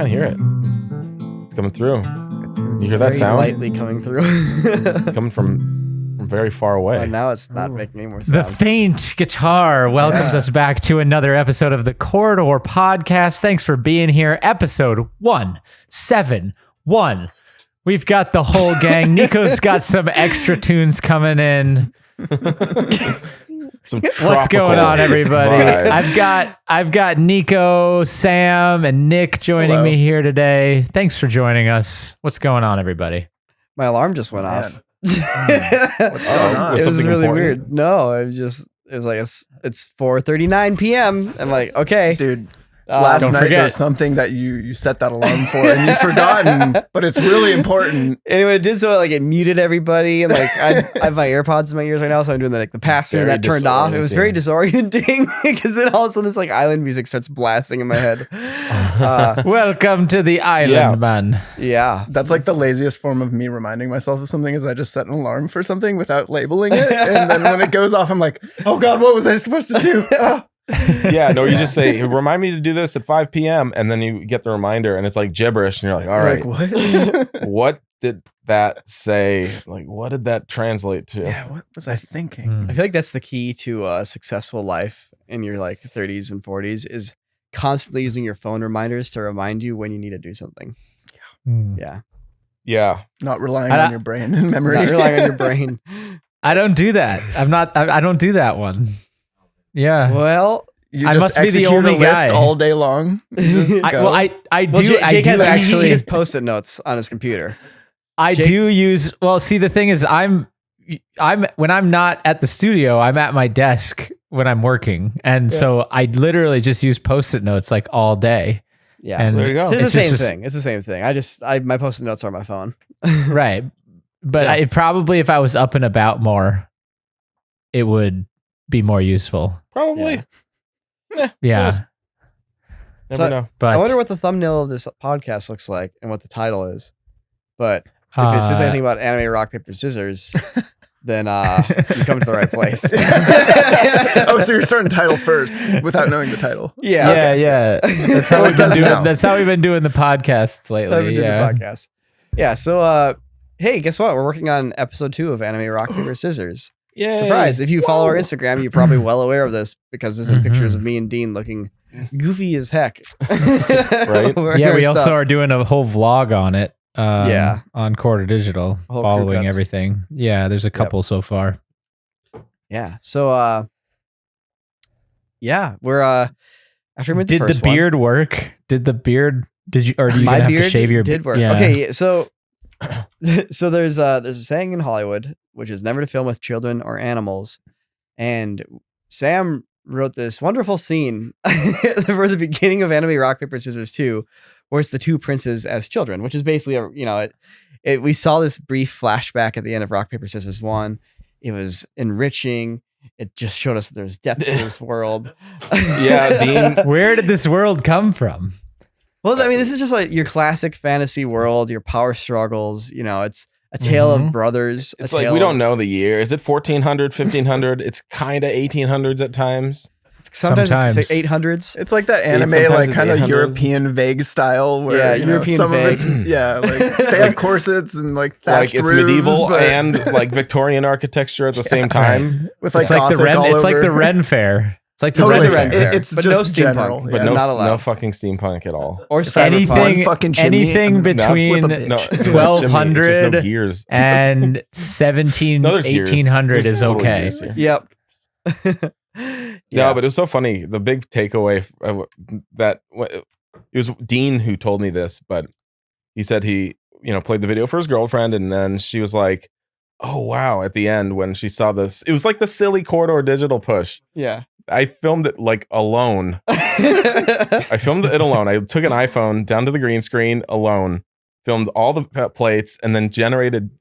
kind of hear it. It's coming through. You hear that sound? Lightly coming through. It's coming from very far away. Well, now it's not making any more sound. The faint guitar welcomes us back to another episode of the Corridor Podcast. Thanks for being here. Episode 171. We've got the whole gang. Niko's got some extra tunes coming in. What's going on, everybody? Vibes. I've got Niko, Sam, and Nick joining me here today. Thanks for joining us. What's going on, everybody? My alarm just went off. What's going on? It was really important? weird. No, it was like it's 4:39 p.m. I'm like, okay, Dude, last don't night forget. there's something that you set that alarm for and you've forgotten, but it's really important. Anyway, it did so like it muted everybody, and like I have my AirPods in my ears right now, so I'm doing the pass-through and Very that turned off. It was very disorienting because then all of a sudden this like island music starts blasting in my head. Welcome to the island, Yeah. man. Yeah, That's like the laziest form of me reminding myself of something is I just set an alarm for something without labeling it. And then when it goes off, I'm like, oh God, what was I supposed to do? Ah. Yeah, no, you just say, remind me to do this at 5 p.m. And then you get the reminder and it's like gibberish. And you're like, all right, Like, what? what did that say? Like, what did that translate to? Yeah, what was I thinking? I feel like that's the key to a successful life in your like 30s and 40s is constantly using your phone reminders to remind you when you need to do something. Yeah, Yeah. Not relying I- on your brain and memory. not relying on your brain. I don't do that. I don't do that one. Yeah. Well, You I just must be the execute only a list guy. all day long. You just go. I do. well, Jake I has do actually. he has post-it notes on his computer. I Jake- do use. Well, see, the thing is, I'm when I'm not at the studio, I'm at my desk when I'm working, and so I literally just use post-it notes like all day. Yeah, And There you go. it's the It's same just- thing. It's the same thing. My post-it notes are on my phone. Right, but Yeah. it probably, if I was up and about more, it would be more useful. Probably. Yeah, Never So- know. but I wonder what the thumbnail of this podcast looks like and what the title is. But if it says anything about anime, rock, paper, scissors, then you come to the right place. Oh, so you're starting title first without knowing the title. Yeah. yeah. That's how Well, we've it been does doing. now. That's how we've been doing the podcasts lately. I've been doing Yeah. the podcast. Yeah. So, hey, guess what? We're working on episode 2 of Anime Rock Paper Scissors. Yeah. Surprise! If you follow our Instagram, you're probably well aware of this because there's been pictures Mhm. of me and Dean looking goofy as heck. Right? Wearing Yeah, our we also stuff. are doing a whole vlog on it. Yeah. On Corridor Digital, Whole crew following cuts. everything. Yeah, there's a couple so far. Yeah. So, yeah, we're after we made the Did the first one, beard work? Did the beard? Did you? Or do you my gonna have beard to shave your? did work. Yeah. Okay, so so there's a saying in Hollywood which is never to film with children or animals, and Sam wrote this wonderful scene for the beginning of Anime Rock Paper Scissors 2, where it's the two princes as children, which is basically we saw this brief flashback at the end of Rock Paper Scissors 1. It was enriching. It just showed us that there's depth to this world. Yeah, Dean. Where did this world come from? Well, I mean, this is just like your classic fantasy world, your power struggles. It's a tale of brothers. It's like we don't know the year. Is it 1400, 1500? It's kind of 1800s at times. Sometimes it's Sometimes. 800s. It's like that anime, sometimes like it's kind of 800. European vague style where Yeah, you know, European some vague. of it's like they have corsets and like thatched Like it's roofs, medieval but and like Victorian architecture at the same time. with like It's like the Gothic Ren. all It's like over. the Ren Fair. It's like the Totally. Ren Fair. It's but just no steampunk. general. But Yeah, no, not allowed. no fucking steampunk at all. Or Cyberpunk. cyberpunk. Fucking chimney. anything I'm gonna between flip a bitch. No, It's there's 1200 no gears. and 17, No, there's gears. 1800 There's is totally okay. gears here. Yep. Yeah, but it was so funny. The big takeaway it was Dean who told me this, but he said he, played the video for his girlfriend, and then she was like, "Oh wow!" At the end, when she saw this, it was like the silly Corridor Digital push. Yeah. I filmed it like alone. I filmed it alone. I took an iPhone down to the green screen alone, filmed all the plates, and then generated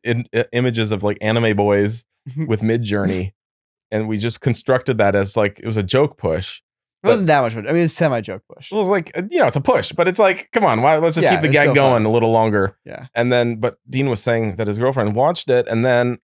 images of like anime boys with Mid-Journey. And we just constructed that as like, it was a joke push. It wasn't that much. I mean, it's semi-joke push. It was like, it's a push, but it's like, come on, let's just Yeah, keep the it's gag still going fun. a little longer. Yeah. And then, but Dean was saying that his girlfriend watched it. And then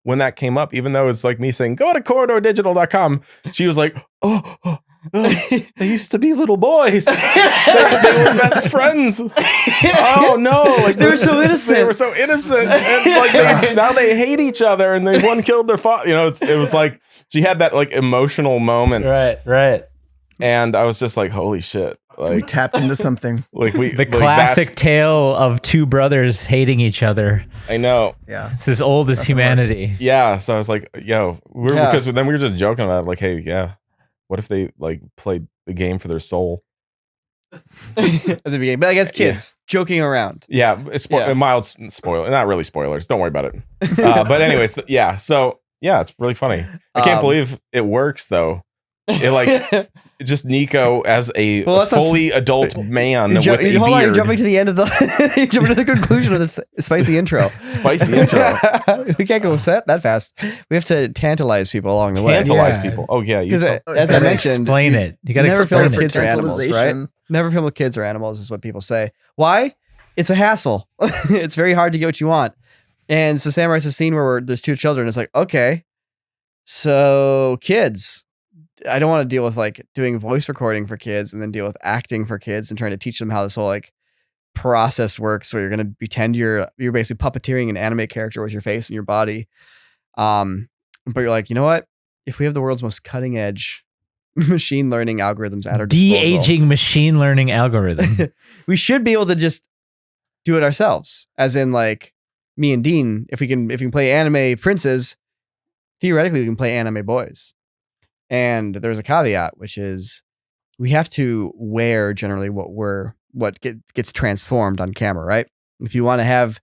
when that came up, even though it's like me saying, go to corridordigital.com, she was like, oh, They used to be little boys. They were best friends. Oh no! Like They were so innocent. They were so innocent, and like now they hate each other, and one killed their father. You know, it was like she had that like emotional moment, Right. and I was just like, holy shit! We Like, tapped into something. The classic tale of two brothers hating each other. I know. Yeah. It's as old as humanity. Yeah. So I was like, yo, Yeah. because then we were just joking about it, like, hey, yeah, what if they like played the game for their soul? At the beginning, but I guess kids joking around. Yeah, it's Yeah. mild spoiler, not really spoilers. Don't worry about it. But anyways, yeah. So yeah, it's really funny. I can't believe it works though. It like just Niko as a Well, that's not fully adult man Hold with a on, you're beard. jumping to the end of the you're jumping to the conclusion of this spicy intro. Spicy intro. We can't go set that fast. We have to tantalize people along the way. Tantalize Yeah. people. Oh yeah, you Because tell- as I mentioned, Explain it. You got to never explain film it. kids or animals, right? Tantalization. Never film with kids or animals is what people say. Why? It's a hassle. It's very hard to get what you want. And so Sam writes a scene where there's two children. It's like, okay, so kids. I don't want to deal with like doing voice recording for kids and then deal with acting for kids and trying to teach them how this whole like process works where you're going to pretend you're basically puppeteering an anime character with your face and your body. But you're like, you know what? If we have the world's most cutting edge machine learning algorithms at our disposal, De-aging machine learning algorithm. we should be able to just do it ourselves. As in like me and Dean, if we can play anime princes, theoretically we can play anime boys. And there's a caveat, which is we have to wear generally what gets transformed on camera, right? If you want to have,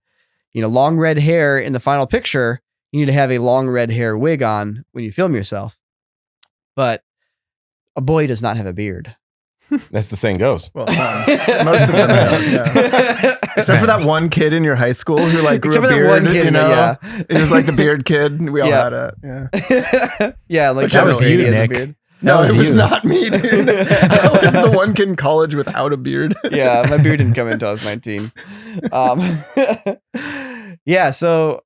long red hair in the final picture, you need to have a long red hair wig on when you film yourself. But a boy does not have a beard. That's the saying goes. Well, some. Most of them don't, yeah. Except for that one kid in your high school who like grew Except a for that beard, one kid, you know? yeah. It was like the beard kid. We all Yeah. had it. Yeah. Yeah, like But that was Shady you, has a Nick. beard. No, was it was you. not me, dude. I was the one kid in college without a beard. Yeah, my beard didn't come in until I was 19. Yeah, so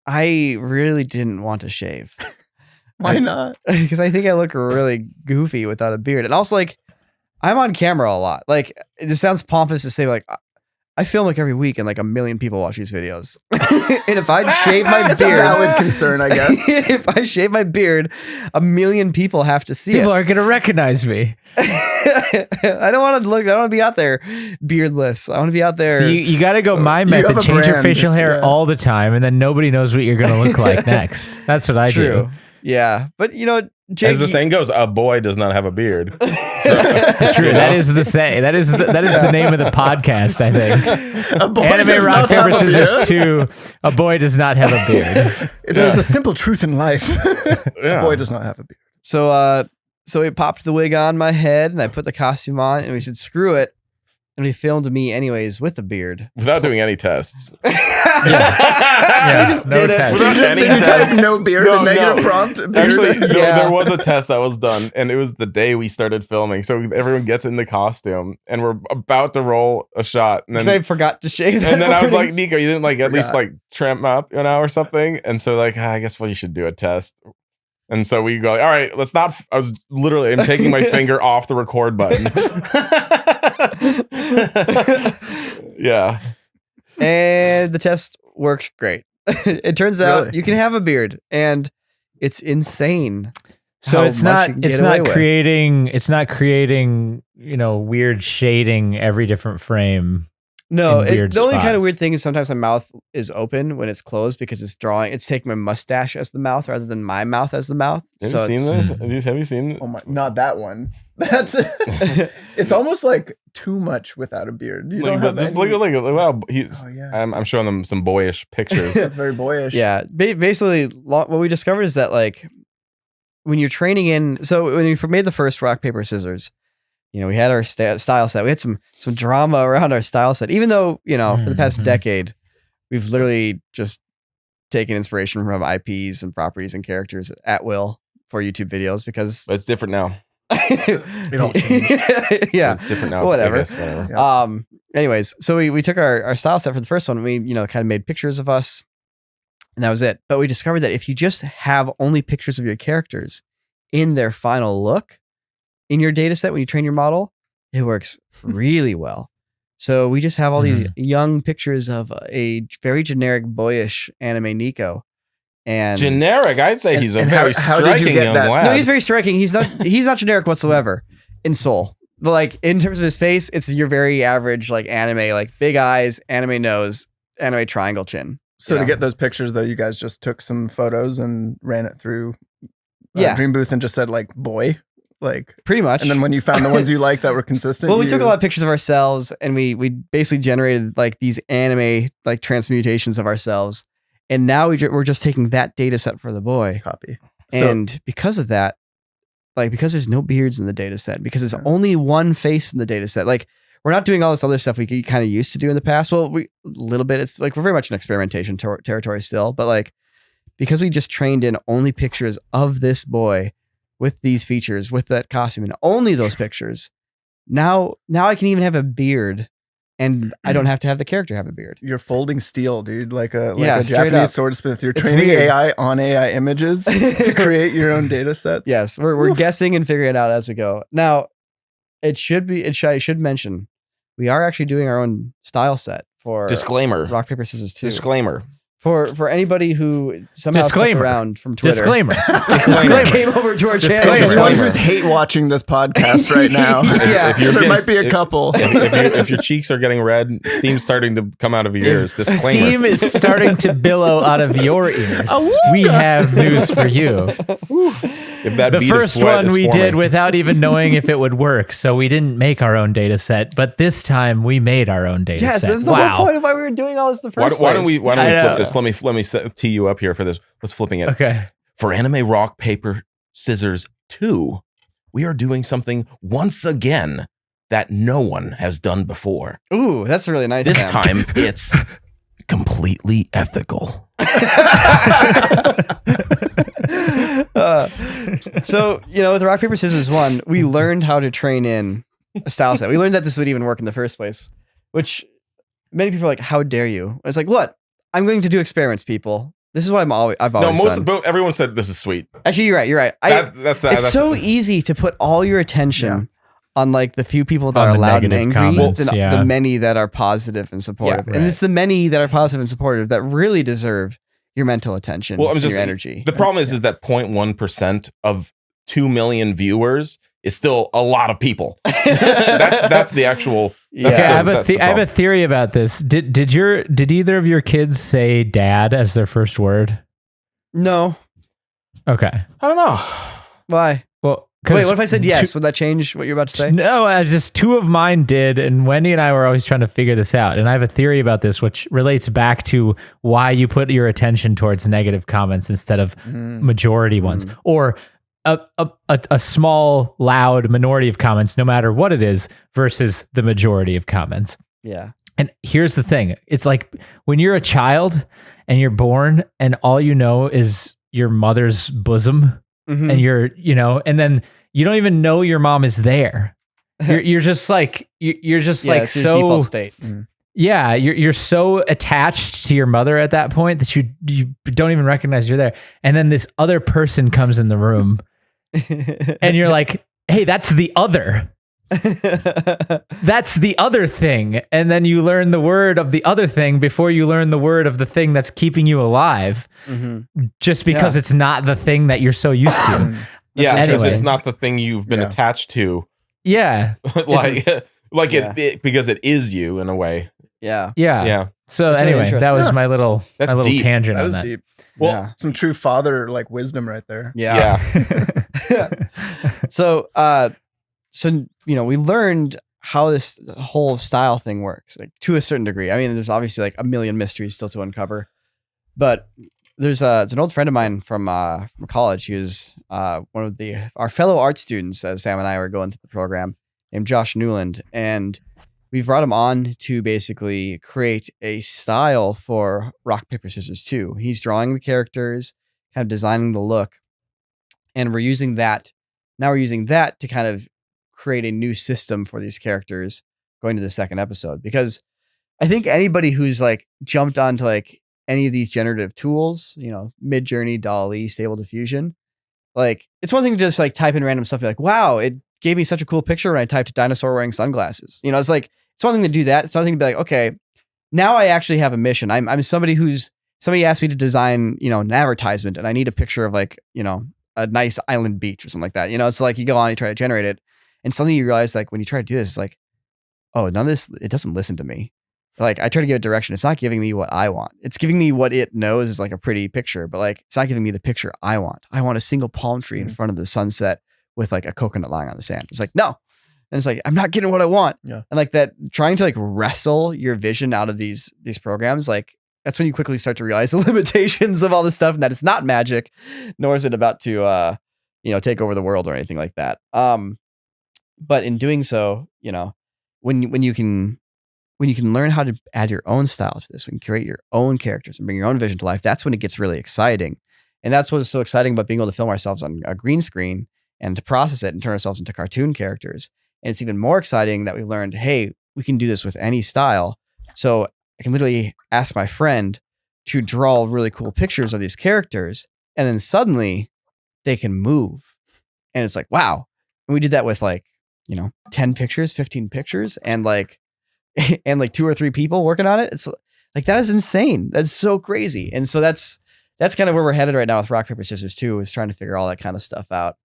I really didn't want to shave Why not? because I think I look really goofy without a beard. And also, like, I'm on camera a lot. Like, it sounds pompous to say, like, I film like every week and like 1 million people watch these videos. And if I shave my It's a beard, valid concern, I guess. if I shave my beard, 1 million people have to see People it. aren't going to recognize me. I don't want to look. I don't want to be out there beardless. I want to be out there. So you got to go my You method. have a Change your brand, facial hair yeah. all the time, and then nobody knows what you're going to look like next. That's what I True. do. Yeah, but Jake, As the saying goes, a boy does not have a beard. It's true. That is the say. That is the name of the podcast. I think. A boy Anime does Rock not have Paper a Scissors beard. 2. A boy does not have a beard. There's a simple truth in life. Yeah. A boy does not have a beard. So we popped the wig on my head and I put the costume on and we said screw it, and we filmed me anyways with a beard. Without doing any tests. Yeah, We just no did it. test. Without any Did you test. type no beard No, and negative no. prompt? Beard? Actually, Yeah. there was a test that was done, and it was the day we started filming. So everyone gets in the costume, and we're about to roll a shot, and Because I then forgot to shave. that and then I was like, morning. Niko, you didn't like at least Forgot. like trim up, or something. And so like, I guess you should do a test. And so we go, all right, let's not. I was literally, I'm taking my finger off the record button. Yeah. And the test worked great. It turns out Really? you can have a beard, and it's insane. So how it's much not you can it's get away not with. creating it's not creating weird shading every different frame. No, in weird the only kind of spots. weird thing is sometimes my mouth is open when it's closed because it's taking my mustache as the mouth rather than my mouth as the mouth. Have So you seen it's- this? Have you seen? Oh my, not that one. That's it's almost like too much without a beard. You Like, don't but have just any- look at wow, he's. Oh yeah, I'm showing them some boyish pictures. that's very boyish. Yeah, basically, what we discovered is that like when you're training in, so when we made the first rock paper scissors, we had our style set. We had some drama around our style set, even though for the past Mhm. decade we've literally just taken inspiration from IPs and properties and characters at will for YouTube videos because But it's different now. it all changed. Yeah, It's different now. Whatever. I guess, whatever. Yeah. Anyways, so we took our style set for the first one. We kind of made pictures of us, and that was it. But we discovered that if you just have only pictures of your characters in their final look in your data set when you train your model, it works really well. So we just have all these young pictures of a very generic, boyish anime Niko. And Generic, I'd say he's a very how did you striking get young that? lad. no, he's very striking. He's not generic whatsoever in soul. But like in terms of his face, it's your very average like anime, like big eyes, anime nose, anime triangle chin. So to get those pictures, though, you guys just took some photos and ran it through Dream Booth and just said like boy, like pretty much. And then when you found the ones you liked that were consistent, well, we took a lot of pictures of ourselves and we basically generated like these anime like transmutations of ourselves. And now we're just taking that data set for the boy. Copy. And because of that, like because there's no beards in the data set, because there's only one face in the data set, like we're not doing all this other stuff we kind of used to do in the past. Well, we a little bit. It's like we're very much in experimentation territory still, but like because we just trained in only pictures of this boy with these features, with that costume, and only those pictures. Now I can even have a beard, and I don't have to have the character have a beard. You're folding steel, dude, like a straight Japanese up. swordsmith. You're It's training weird. AI on AI images to create your own data sets. Yes, we're guessing and figuring it out as we go. Now, I should mention we are actually doing our own style set for Disclaimer. Rock Paper Scissors 2. Disclaimer. For anybody who somehow stuck Disclaimer. around from Twitter. Disclaimer. Disclaimer. Came over to our channel. Disclaimer. Anyone Disclaimer. who's hate watching this podcast right now, Yeah. If you're there getting- might be a if- couple. if your cheeks are getting red, steam's starting to come out of your ears. Disclaimer. Steam is starting to billow out of your ears. We have news for you. If that The bead of first sweat one is we forming. did without even knowing if it would work, so we didn't make our own data set. But this time we made our own data Yes, set. that's the whole point of why we were doing all this in the first Why don't place. we I flip know. this? Let me tee you up here for this. Let's flipping it. Okay. For Anime Rock Paper Scissors 2, we are doing something once again that no one has done before. Ooh, that's really nice. This Sam. time it's completely ethical. So, with Rock, Paper, Scissors 1, we learned how to train in a style set. We learned that this would even work in the first place, which many people are like, how dare you? It's like, what? I'm going to do experiments, people. This is what I've always done. Everyone said this is sweet. Actually, you're right. It's so easy to put all your attention on like the few people that On are the loud and negative angry comments, and yeah. the many that are positive and supportive. Yeah, And right. it's the many that are positive and supportive that really deserve your mental attention Well, I'm and just your energy. The problem is that 0.1% of 2 million viewers is still a lot of people. that's the actual. That's Okay, the- that's the I have a problem. theory about this. Did either of your kids say "dad" as their first word? No. Okay. I don't know. Why? Well, Wait, what if I said yes? Would that change what you're about to say? No, just two of mine did, and Wendy and I were always trying to figure this out. And I have a theory about this, which relates back to why you put your attention towards negative comments instead of majority ones, or a small, loud minority of comments, no matter what it is, versus the majority of comments. Yeah. And here's the thing: it's like when you're a child and you're born, and all you know is your mother's bosom. Mhm. And and then you don't even know your mom is there. You're just like you're just like it's your so default state. yeah. You're so attached to your mother at that point that you don't even recognize you're there. And then this other person comes in the room, and you're like, hey, that's the other. That's the other thing. And then you learn the word of the other thing before you learn the word of the thing that's keeping you alive, just because it's not the thing that you're so used to. Yeah, because Anyway. it's not the thing you've been attached to. Yeah. Because it is you in a way. Yeah. Yeah. Yeah. So That's really anyway, that interesting. was my little That's little deep. tangent That on is that. deep. Well, Yeah. Some true father like wisdom right there. Yeah. yeah. So we learned how this whole style thing works, like to a certain degree. I mean, there's obviously like a million mysteries still to uncover, but it's an old friend of mine from college. He was one of our fellow art students as Sam and I were going through the program, named Josh Newland, and we've brought him on to basically create a style for Rock, Paper, Scissors 2. He's drawing the characters, kind of designing the look, and we're using that to kind of create a new system for these characters going to the second episode. Because I think anybody who's like jumped onto like any of these generative tools, Midjourney, DALL-E, Stable Diffusion, Like, it's one thing to just like type in random stuff. Be like, wow, it gave me such a cool picture when I typed a dinosaur wearing sunglasses. You know, it's like, it's one thing to do that. It's another thing to be like, okay, now I actually have a mission. I'm somebody somebody asked me to design, you know, an advertisement, and I need a picture of like, you know, a nice island beach or something like that. You know, it's like you go on, you try to generate it, and suddenly you realize like when you try to do this, it's like, oh, none of this, it doesn't listen to me. Like I try to give it direction. It's not giving me what I want. It's giving me what it knows is like a pretty picture, but like it's not giving me the picture I want. I want a single palm tree in front of the sunset with like a coconut lying on the sand. It's like, no. And it's like, I'm not getting what I want. Yeah. And like that, trying to like wrestle your vision out of these programs, like that's when you quickly start to realize the limitations of all this stuff and that it's not magic, nor is it about to, you know, take over the world or anything like that. But in doing so, you know, when you can learn how to add your own style to this, when you create your own characters and bring your own vision to life, that's when it gets really exciting. And that's what's so exciting about being able to film ourselves on a green screen and to process it and turn ourselves into cartoon characters. And it's even more exciting that we learned, hey, we can do this with any style. So I can literally ask my friend to draw really cool pictures of these characters, and then suddenly they can move. And it's like, wow. And we did that with like, you know, 10 pictures, 15 pictures, and like 2 or 3 people working on it. It's like, that is insane. That's so crazy. And so that's kind of where we're headed right now with Rock, Paper, Scissors too, is trying to figure all that kind of stuff out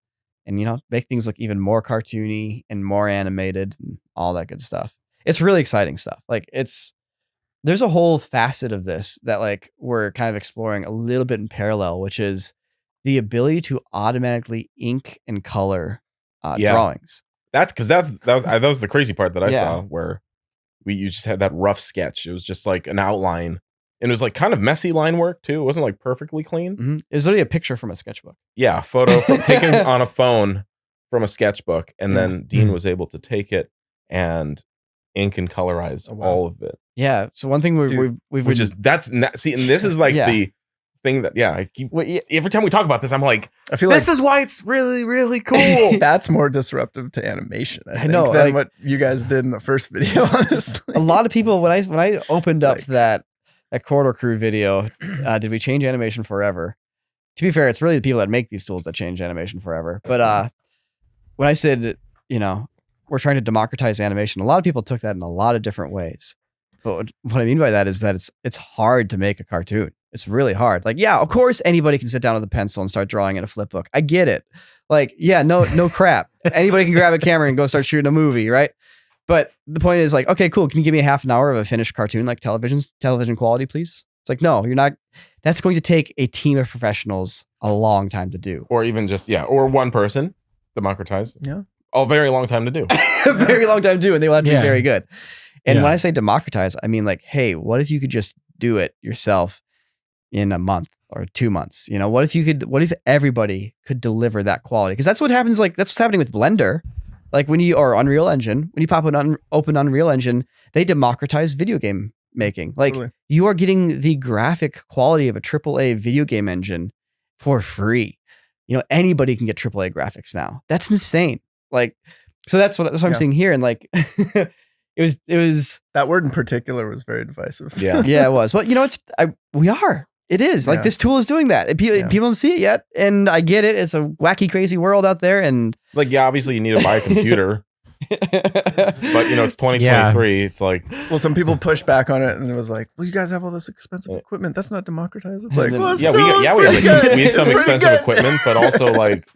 and, you know, make things look even more cartoony and more animated and all that good stuff. It's really exciting stuff. Like there's a whole facet of this that like we're kind of exploring a little bit in parallel, which is the ability to automatically ink and color drawings. That's because that was the crazy part that I saw where you just had that rough sketch. It was just like an outline. And it was like kind of messy line work too. It wasn't like perfectly clean. Mm-hmm. It was literally a picture from a sketchbook. Yeah, photo taken on a phone from a sketchbook. And then Dean was able to take it and ink and colorize all of it. Yeah. So one thing we've which is see, and this is like the thing that I keep every time we talk about this, I'm like, I feel this like is why it's really, really cool. that's more disruptive to animation, I think, know, than like, what you guys did in the first video, honestly. a lot of people when I opened up that Corridor Crew video, did we change animation forever? To be fair, it's really the people that make these tools that change animation forever. But when I said, you know, we're trying to democratize animation, a lot of people took that in a lot of different ways. But what I mean by that is that it's hard to make a cartoon. It's really hard. Like, yeah, of course anybody can sit down with a pencil and start drawing in a flip book. I get it. Like, yeah, no crap. Anybody can grab a camera and go start shooting a movie, right? But the point is like, okay, cool. Can you give me a half an hour of a finished cartoon, like television quality, please? It's like, no, you're not. That's going to take a team of professionals a long time to do. Or even just, or one person, democratize. Yeah. A very long time to do. A very long time to do, and they will have to be very good. And when I say democratize, I mean like, hey, what if you could just do it yourself in a month or 2 months? You know, what if everybody could deliver that quality? Because that's what happens. Like that's what's happening with Blender. Like or Unreal Engine, when you pop an open Unreal Engine, they democratize video game making. Like you are getting the graphic quality of a AAA video game engine for free. You know, anybody can get AAA graphics now. That's insane. Like, so that's what I'm seeing here. And like, it was that word in particular was very divisive. Yeah. Yeah, it was. Well, you know, it is like this tool is doing that. People don't see it yet. And I get it. It's a wacky, crazy world out there. And like, obviously you need to buy a computer, but you know, it's 2023. Yeah. It's like, well, some people pushed back on it and it was like, well, you guys have all this expensive equipment. That's not democratized. It's like, well, we have some expensive equipment, but also like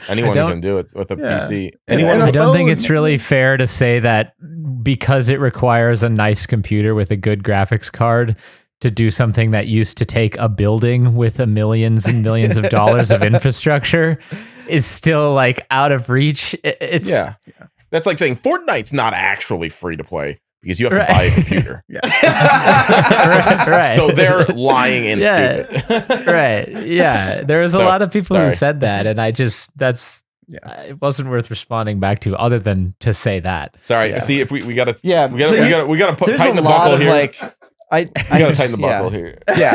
anyone can do it with a PC. I don't think it's really fair to say that because it requires a nice computer with a good graphics card to do something that used to take a building with millions and millions of dollars of infrastructure is still like out of reach. It's That's like saying Fortnite's not actually free to play because you have to buy a computer. Right. So they're lying and stupid. Right. Yeah. There was a lot of people who said that, and it wasn't worth responding back to other than to say that. Sorry. Yeah. See, if we gotta there's tighten the buckle here. Like, I gotta tighten the buckle here. Yeah.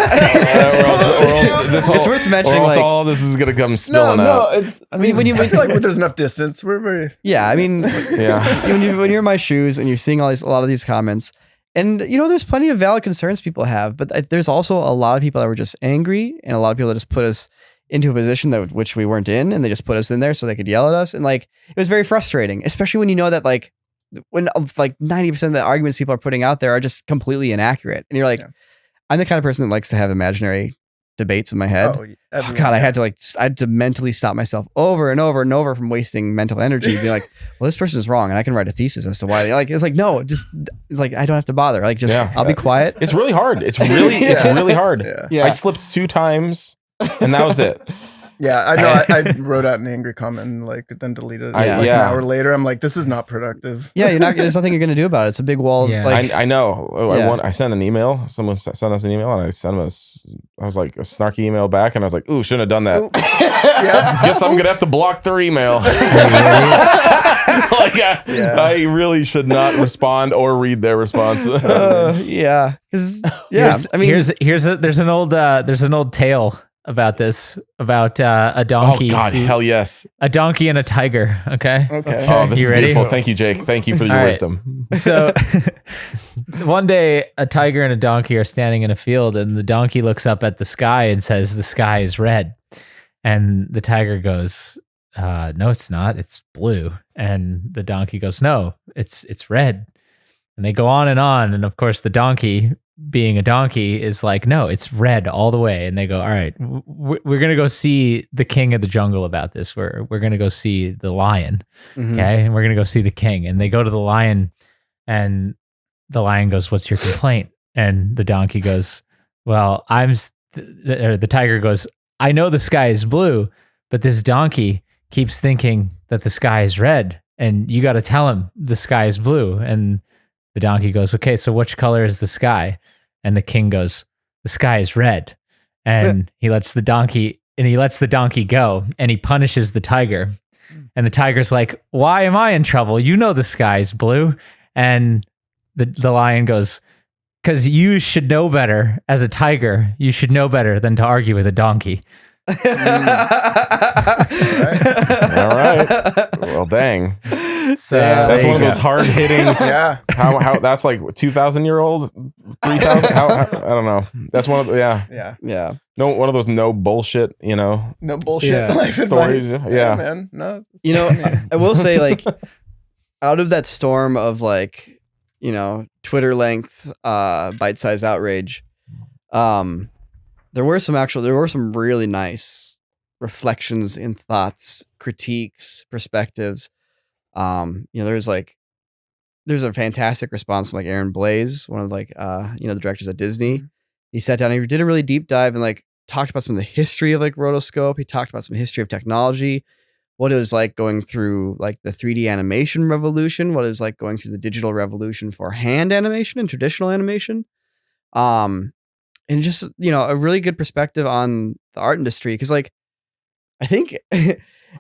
or else it's worth mentioning. Or else like, all this is gonna come spilling out. It's. I mean, when I feel like there's enough distance, we're very. Yeah, I mean, when you're in my shoes and you're seeing a lot of these comments, and you know, there's plenty of valid concerns people have, but there's also a lot of people that were just angry, and a lot of people that just put us into a position that which we weren't in, and they just put us in there so they could yell at us. And like, it was very frustrating, especially when you know that like when like 90% of the arguments people are putting out there are just completely inaccurate. And you're like, I'm the kind of person that likes to have imaginary debates in my head. Oh God, I had to mentally stop myself over and over and over from wasting mental energy being like, well, this person is wrong and I can write a thesis as to why. Like, it's like, no, it's like, I don't have to bother. Like, just, I'll be quiet. It's really hard. It's really hard. Yeah. I slipped 2 times and that was it. Yeah, I know. I wrote out an angry comment and like then deleted it. An hour later, I'm like, this is not productive. Yeah, there's nothing you're gonna do about it. It's a big wall. Yeah. Like, I know. I sent an email. Someone sent us an email, and I sent them I was like a snarky email back, and I was like, "Ooh, shouldn't have done that." Guess I'm gonna have to block their email. I really should not respond or read their response. Yeah, because I mean, there's an old tale about this, about a donkey. Oh God, hell yes. A donkey and a tiger. Okay. Oh, this is ready? beautiful. Thank you, Jake. Thank you for your wisdom. So one day a tiger and a donkey are standing in a field, and the donkey looks up at the sky and says, "The sky is red." And the tiger goes, "No, it's not. It's blue." And the donkey goes, "No, it's red." And they go on. And of course the donkey, being a donkey, is like, "No, it's red all the way." And they go, "All right, we're going to go see the king of the jungle about this. We're going to go see the lion." Okay. And we're going to go see the king. And they go to the lion, and the lion goes, "What's your complaint?" And the donkey goes, "Well, the tiger goes, I know the sky is blue, but this donkey keeps thinking that the sky is red, and you got to tell him the sky is blue." And the donkey goes, "Okay, so which color is the sky?" And the king goes, "The sky is red." And he lets the donkey go, and he punishes the tiger. And the tiger's like, "Why am I in trouble? You know the sky is blue." And the lion goes, "Because you should know better as a tiger. You should know better than to argue with a donkey." All right. Well, dang. So that's one of those hard hitting. Yeah. How that's like 2,000-year-old, 3,000. I don't know. That's one of yeah. No, one of those no bullshit. No bullshit life stories. Advice. Yeah, man. No. I will say, like, out of that storm of like, Twitter length, bite-sized outrage, there were some really nice reflections and thoughts, critiques, perspectives. There's a fantastic response from like Aaron Blaise, one of like, the directors at Disney. He sat down and he did a really deep dive and like talked about some of the history of like rotoscope. He talked about some history of technology, what it was like going through like the 3D animation revolution, what it was like going through the digital revolution for hand animation and traditional animation. And just, a really good perspective on the art industry. Cause like, I think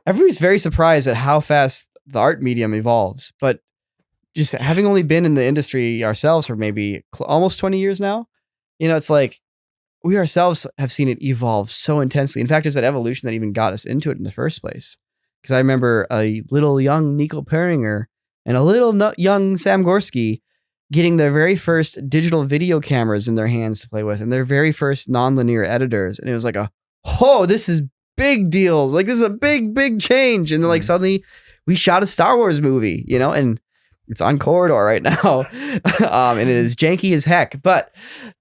everybody's very surprised at how fast the art medium evolves, but just having only been in the industry ourselves for maybe almost 20 years now, it's like we ourselves have seen it evolve so intensely. In fact, it's that evolution that even got us into it in the first place. Because I remember a little young Niko Peringer and a little young Sam Gorski getting their very first digital video cameras in their hands to play with, and their very first nonlinear editors. And it was like this is big deal. Like, this is a big, big change. And then like suddenly we shot a Star Wars movie, and it's on Corridor right now. And it is janky as heck. But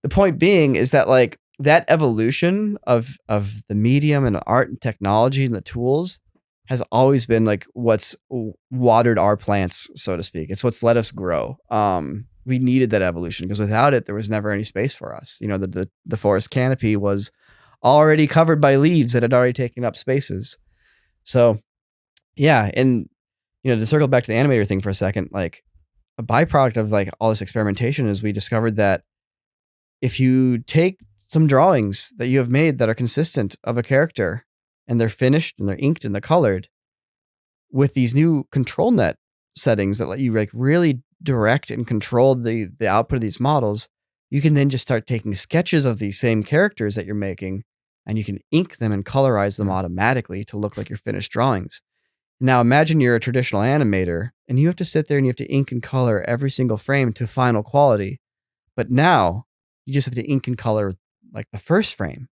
the point being is that like that evolution of the medium and art and technology and the tools has always been like what's watered our plants, so to speak. It's what's let us grow. We needed that evolution because without it, there was never any space for us. The forest canopy was already covered by leaves that had already taken up spaces. So yeah. And, to circle back to the animator thing for a second, like a byproduct of like all this experimentation is we discovered that if you take some drawings that you have made that are consistent of a character and they're finished and they're inked and they're colored with these new control net settings that let you like really direct and control the output of these models, you can then just start taking sketches of these same characters that you're making and you can ink them and colorize them automatically to look like your finished drawings. Now imagine you're a traditional animator and you have to sit there and you have to ink and color every single frame to final quality. But now you just have to ink and color like the first frame.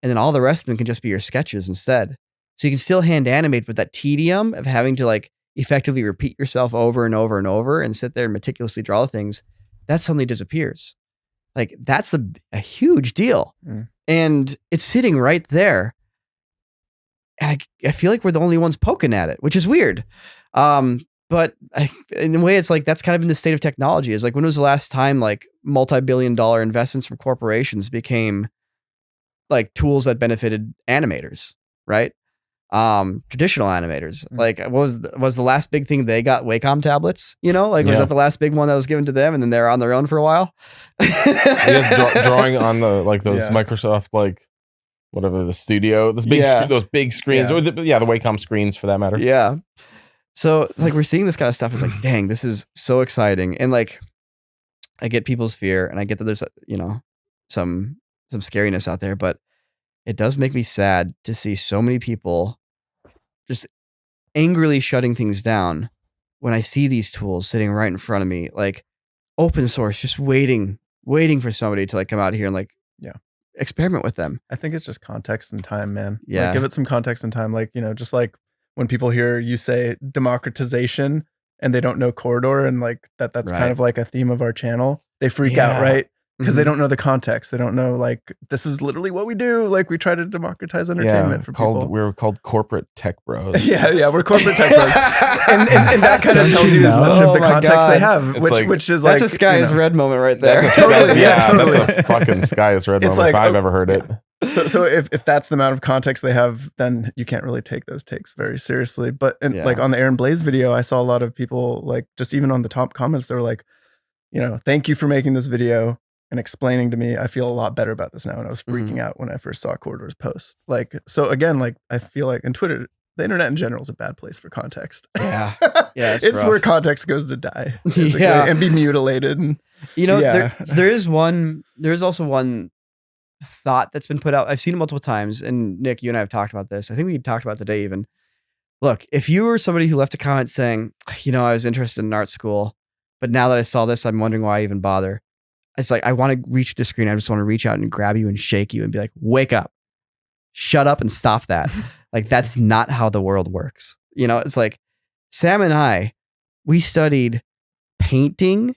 and then all the rest of them can just be your sketches instead. So you can still hand animate, but that tedium of having to like effectively repeat yourself over and over and over and sit there and meticulously draw things, that suddenly disappears. Like that's a huge deal. And it's sitting right there. And I feel like we're the only ones poking at it, which is weird. But in a way, it's like that's kind of in the state of technology. Is like, when was the last time like multi-billion-dollar investments from corporations became like tools that benefited animators, right? Traditional animators. Like, what was the last big thing they got? Wacom tablets, you know? Like, was that the last big one that was given to them, and then they're on their own for a while? Drawing on the like those Microsoft like whatever the studio, those big screens, or the Wacom screens for that matter. Yeah. So like we're seeing this kind of stuff. It's like, dang, this is so exciting. And like, I get people's fear, and I get that there's some scariness out there, but it does make me sad to see so many people just angrily shutting things down when I see these tools sitting right in front of me, like open source, just waiting for somebody to like come out here and like experiment with them. I think it's just context and time, man. Yeah. Like, give it some context and time. Like, just like when people hear you say democratization and they don't know Corridor, and like that's kind of like a theme of our channel, they freak out, right? Because they don't know the context. They don't know, like, this is literally what we do. Like, we try to democratize entertainment for people. We're called corporate tech bros. Yeah, we're corporate tech bros. and that kind of tells you as much of the context they have, which is like... That's a sky is red moment right there. That's totally. That's a fucking sky is red moment if I've ever heard it. So if that's the amount of context they have, then you can't really take those takes very seriously. But like on the Aaron Blaze video, I saw a lot of people, like, just even on the top comments, they were like, thank you for making this video and explaining to me. I feel a lot better about this now. And I was freaking out when I first saw Corridor's post. Like, so again, like, I feel like, and Twitter, the internet in general is a bad place for context. Yeah. It's where context goes to die, and be mutilated. And there's also one thought that's been put out. I've seen it multiple times, and Nick, you and I have talked about this. I think we talked about it today even. Look, if you were somebody who left a comment saying, I was interested in art school, but now that I saw this, I'm wondering why I even bother. It's like, I want to reach the screen. I just want to reach out and grab you and shake you and be like, wake up, shut up and stop that. Like, that's not how the world works. It's like Sam and I, we studied painting,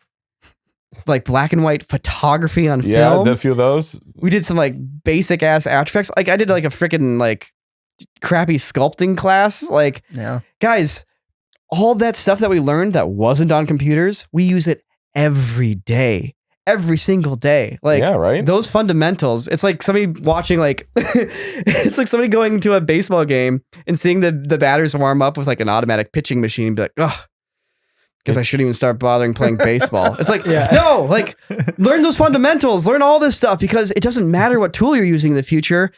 like black and white photography on film. Yeah, did a few of those. We did some like basic ass After Effects. Like, I did like a freaking like crappy sculpting class. Like, guys, all that stuff that we learned that wasn't on computers, we use it every day. Every single day. Like, those fundamentals. It's like somebody watching, like, it's like somebody going to a baseball game and seeing the batters warm up with like an automatic pitching machine and be like, oh, because I shouldn't even start bothering playing baseball. It's like, no, like, learn those fundamentals, learn all this stuff, because it doesn't matter what tool you're using in the future.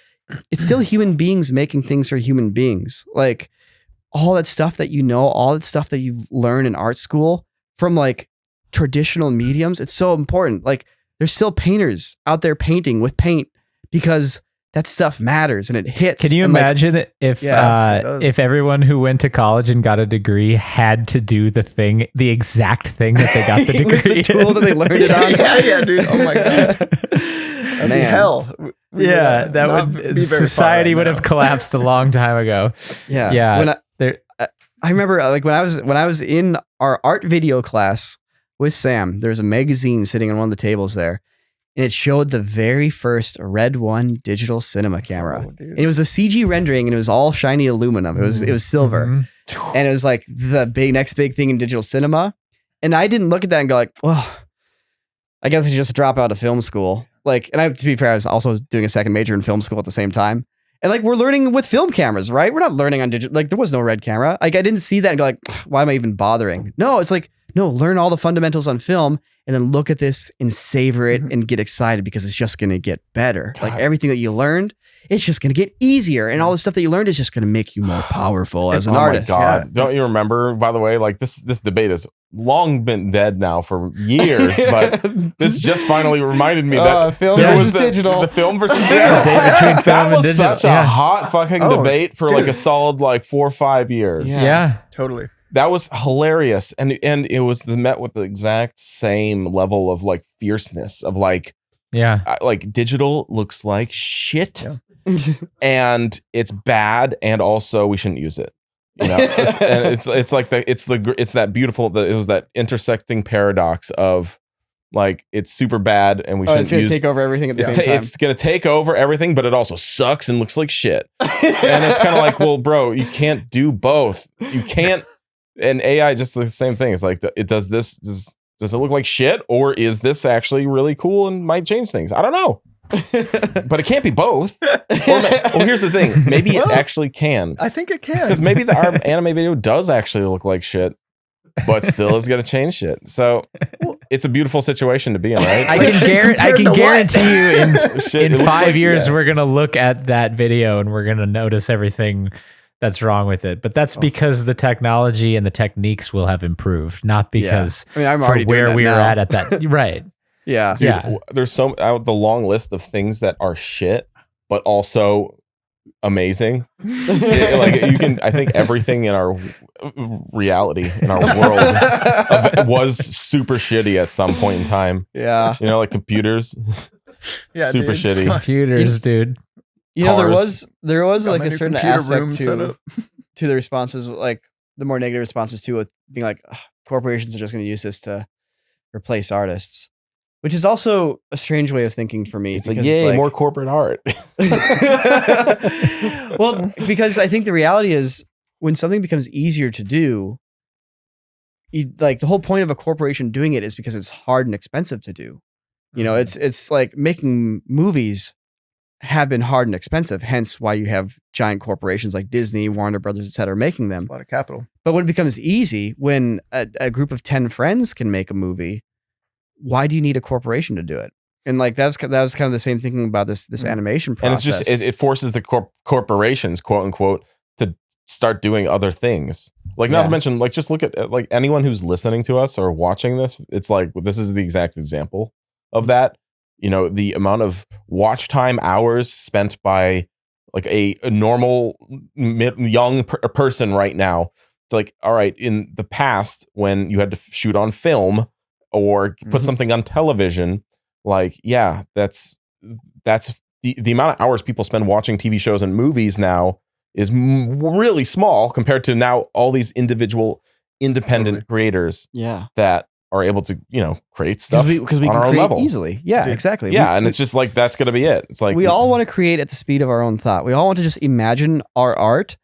It's still human beings making things for human beings. Like, all that stuff that all that stuff that you've learned in art school from like traditional mediums, it's so important. Like, there's still painters out there painting with paint because that stuff matters and it hits. Can you imagine if everyone who went to college and got a degree had to do the exact thing that they got the degree the tool that they learned it on? Yeah, dude. Oh my god. That'd be hell. Society would have collapsed a long time ago. Yeah. I remember like when I was in our art video class with Sam, there was a magazine sitting on one of the tables there, and it showed the very first Red One digital cinema camera. And it was a CG rendering, and it was all shiny aluminum. It was silver, and it was like the next big thing in digital cinema. And I didn't look at that and go like, well, I guess I should just drop out of film school. Like, and to be fair, I was also doing a second major in film school at the same time. And like, we're learning with film cameras, right? We're not learning on digital. Like, there was no red camera. Like, I didn't see that and go like, why am I even bothering? No, it's like, no, learn all the fundamentals on film and then look at this and savor it and get excited, because it's just going to get better. God. Like, everything that you learned, it's just going to get easier. And all the stuff that you learned is just going to make you more powerful as an artist. Oh my God. Yeah. Don't you remember, by the way, like this debate has long been dead now for years, but this just finally reminded me that film versus digital. The film versus digital. That was such a hot fucking debate for like a solid like 4 or 5 years. Yeah. Totally. That was hilarious. And it was met with the exact same level of like fierceness of like, like digital looks like shit. and it's bad, and also we shouldn't use it. It's like that beautiful. It was that intersecting paradox of like it's super bad, and we shouldn't it's gonna take over everything at the same time. It's gonna take over everything, but it also sucks and looks like shit. And it's kind of like, well, bro, you can't do both. You can't. And AI just the same thing. It's like does it look like shit, or is this actually really cool and might change things? I don't know. But it can't be both. Well, here's the thing. Maybe it actually can. I think it can. Because maybe our anime video does actually look like shit, but still is going to change shit. So it's a beautiful situation to be in, right? I can guarantee you in 5 like, years, we're going to look at that video and we're going to notice everything that's wrong with it. But that's because the technology and the techniques will have improved, not because I'm for already doing where that we now. are at that. Right. Yeah. Dude, there's the long list of things that are shit, but also amazing. I think everything in our reality, in our world, was super shitty at some point in time. Yeah. Like computers. Yeah, super dude. shitty. Computers, dude. There was Got like my a new certain computer aspect room set up. to the responses, like the more negative responses too, with being like, corporations are just going to use this to replace artists, which is also a strange way of thinking for me. It's like, yay, more corporate art. Well, because I think the reality is when something becomes easier to do, like the whole point of a corporation doing it is because it's hard and expensive to do. It's like making movies have been hard and expensive, hence why you have giant corporations like Disney, Warner Brothers, etc., making them. It's a lot of capital. But when it becomes easy, when a group of 10 friends can make a movie, why do you need a corporation to do it? And like that was kind of the same thinking about this animation process. And it's just it forces the corporations, quote unquote, to start doing other things. Like not to mention, like just look at like anyone who's listening to us or watching this. It's like this is the exact example of that. The amount of watch time hours spent by like a normal young person right now. It's like, all right, in the past when you had to shoot on film or put something on television, like, yeah, that's the amount of hours people spend watching TV shows and movies now is really small compared to now all these individual independent creators that are able to, create stuff because we on can our own create level easily. Yeah, exactly. Yeah, and it's just like that's going to be it. It's like we all want to create at the speed of our own thought. We all want to just imagine our art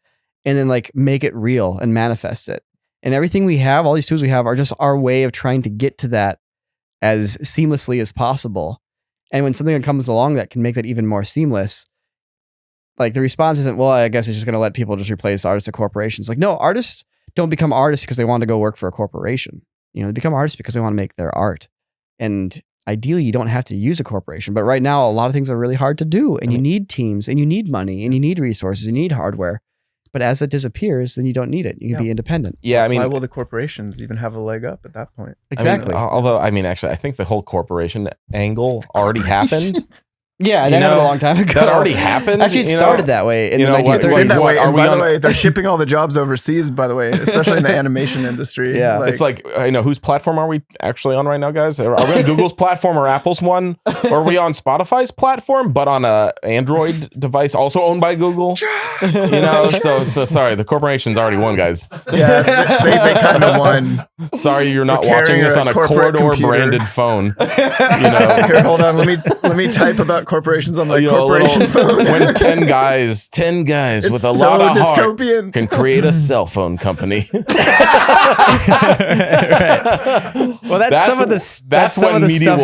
and then like make it real and manifest it. And everything we have, all these tools we have, are just our way of trying to get to that as seamlessly as possible. And when something comes along that can make that even more seamless, like the response isn't, well, I guess it's just going to let people just replace artists at corporations. Like, no, artists don't become artists because they want to go work for a corporation. They become artists because they want to make their art. And ideally, you don't have to use a corporation. But right now, a lot of things are really hard to do. And you need teams, and you need money, and you need resources, and you need hardware. But as that disappears, then you don't need it. You can be independent. Yeah, I mean, why will the corporations even have a leg up at that point? Exactly. Actually, I think the whole corporation angle already happened. Yeah, that happened a long time ago. That already happened. Actually, it started that way in the 1930s. They did that way. And by the way, they're shipping all the jobs overseas, by the way, especially in the animation industry. Yeah. It's like, whose platform are we actually on right now, guys? Are we on Google's platform or Apple's one? Or are we on Spotify's platform, but on a Android device also owned by Google? So sorry, the corporation's already won, guys. Yeah, they kind of won. Sorry, you're not watching this on a Corridor branded phone. Here, hold on. Let me type about corporations on my corporation phone. When 10 guys with a lot of dystopian heart can create a cell phone company. Right. Well, that's some of the stuff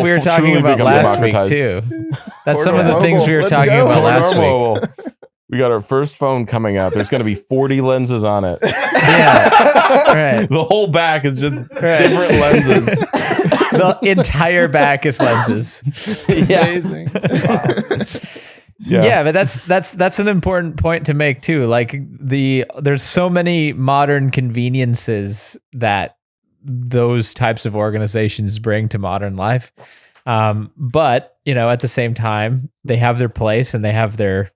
we were talking about last week too. That's some of the things we were talking about last week. We got our first phone coming out. There's going to be 40 lenses on it. Yeah. Right. The whole back is just different lenses. The entire back is lenses. Amazing. Wow. Yeah, but that's an important point to make too. Like there's so many modern conveniences that those types of organizations bring to modern life. But at the same time, they have their place and they have their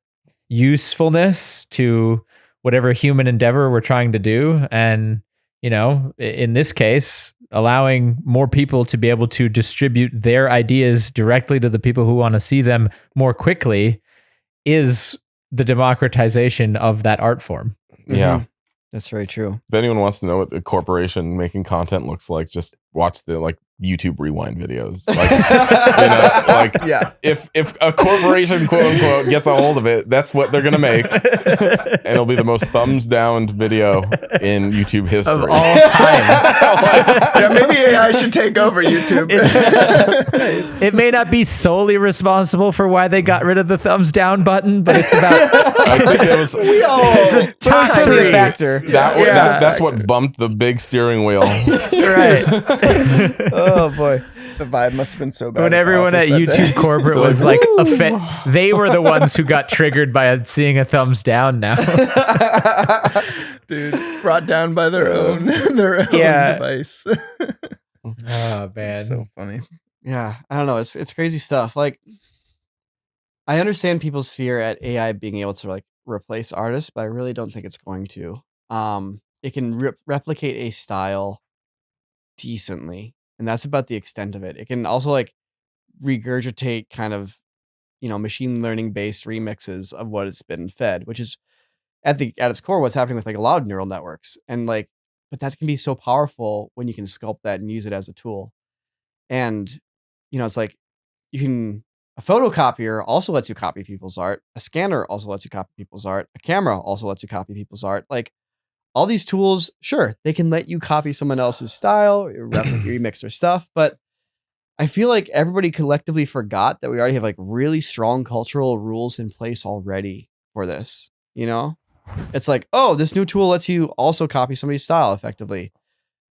usefulness to whatever human endeavor we're trying to do. And, in this case, allowing more people to be able to distribute their ideas directly to the people who want to see them more quickly is the democratization of that art form. Yeah. That's very true. If anyone wants to know what a corporation making content looks like, just watch the like YouTube rewind videos. Like, Yeah. if a corporation, quote unquote, gets a hold of it, that's what they're gonna make, and it'll be the most thumbs down video in YouTube history Of all time. Yeah, maybe AI should take over YouTube. It may not be solely responsible for why they got rid of the thumbs down button, but it's about I think it was it's a top certainly a three. factor. that's what bumped the big steering wheel. Right. Oh boy. The vibe must have been so bad. When everyone at YouTube corporate was like, they were the ones who got triggered by seeing a thumbs down now. Dude, brought down by their own device. Oh, man. So funny. Yeah, I don't know. It's crazy stuff. Like, I understand people's fear at AI being able to like replace artists, but I really don't think it's going to. It can replicate a style decently, and that's about the extent of it. It can also like regurgitate kind of, machine learning based remixes of what it's been fed, which is at its core what's happening with like a lot of neural networks. And like, but that can be so powerful when you can sculpt that and use it as a tool. And it's like a photocopier also lets you copy people's art. A scanner also lets you copy people's art. A camera also lets you copy people's art. Like, all these tools, sure, they can let you copy someone else's style, remix their stuff, but I feel like everybody collectively forgot that we already have like really strong cultural rules in place already for this. It's like, oh, this new tool lets you also copy somebody's style effectively.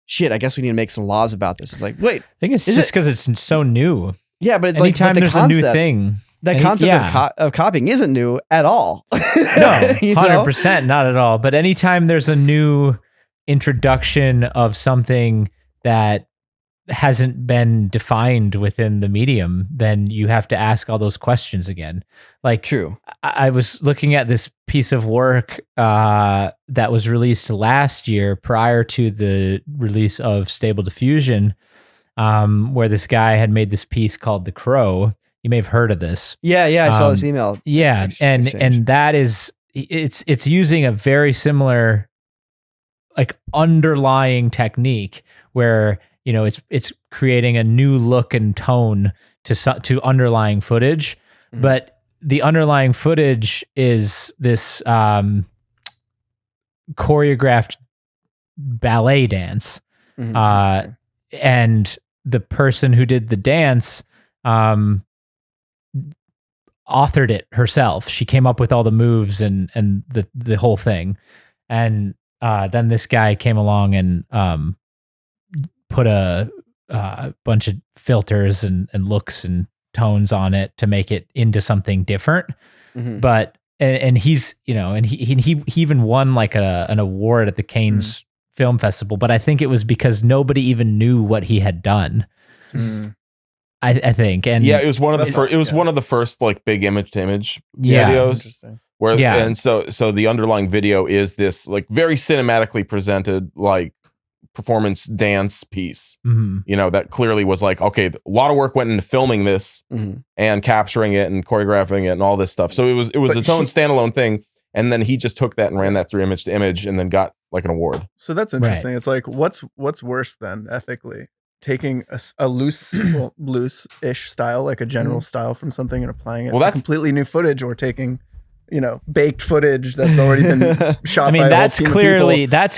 Shit, I guess we need to make some laws about this. It's like, wait, I think it's just because it's so new. yeah, but Anytime the there's concept, a new thing. that concept of copying isn't new at all. No, 100%, not at all. But anytime there's a new introduction of something that hasn't been defined within the medium, then you have to ask all those questions again. Like, True. I was looking at this piece of work that was released last year prior to the release of Stable Diffusion, where this guy had made this piece called The Crow. You may have heard of this. Yeah, I saw this email. Yeah, exchange. and that is it's using a very similar like underlying technique where it's creating a new look and tone to underlying footage, but the underlying footage is this choreographed ballet dance, and the person who did the dance authored it herself. She came up with all the moves and the whole thing. And then this guy came along and put a bunch of filters and looks and tones on it to make it into something different. But and he's and he even won like an award at the Cannes Film Festival. But I think it was because nobody even knew what he had done. I think, and yeah, it was one of the first like big image to image Yeah. videos where Yeah. and so the underlying video is this like very cinematically presented like performance dance piece, that clearly was like, okay, a lot of work went into filming this and capturing it and choreographing it and all this stuff. So it was its own standalone thing. And then he just took that and ran that through image to image and then got like an award. So that's interesting. It's like, what's worse then ethically? Taking a loose-ish style, like a general style from something and applying it to completely new footage, or taking, baked footage that's already been shot. I mean, by that's clearly that's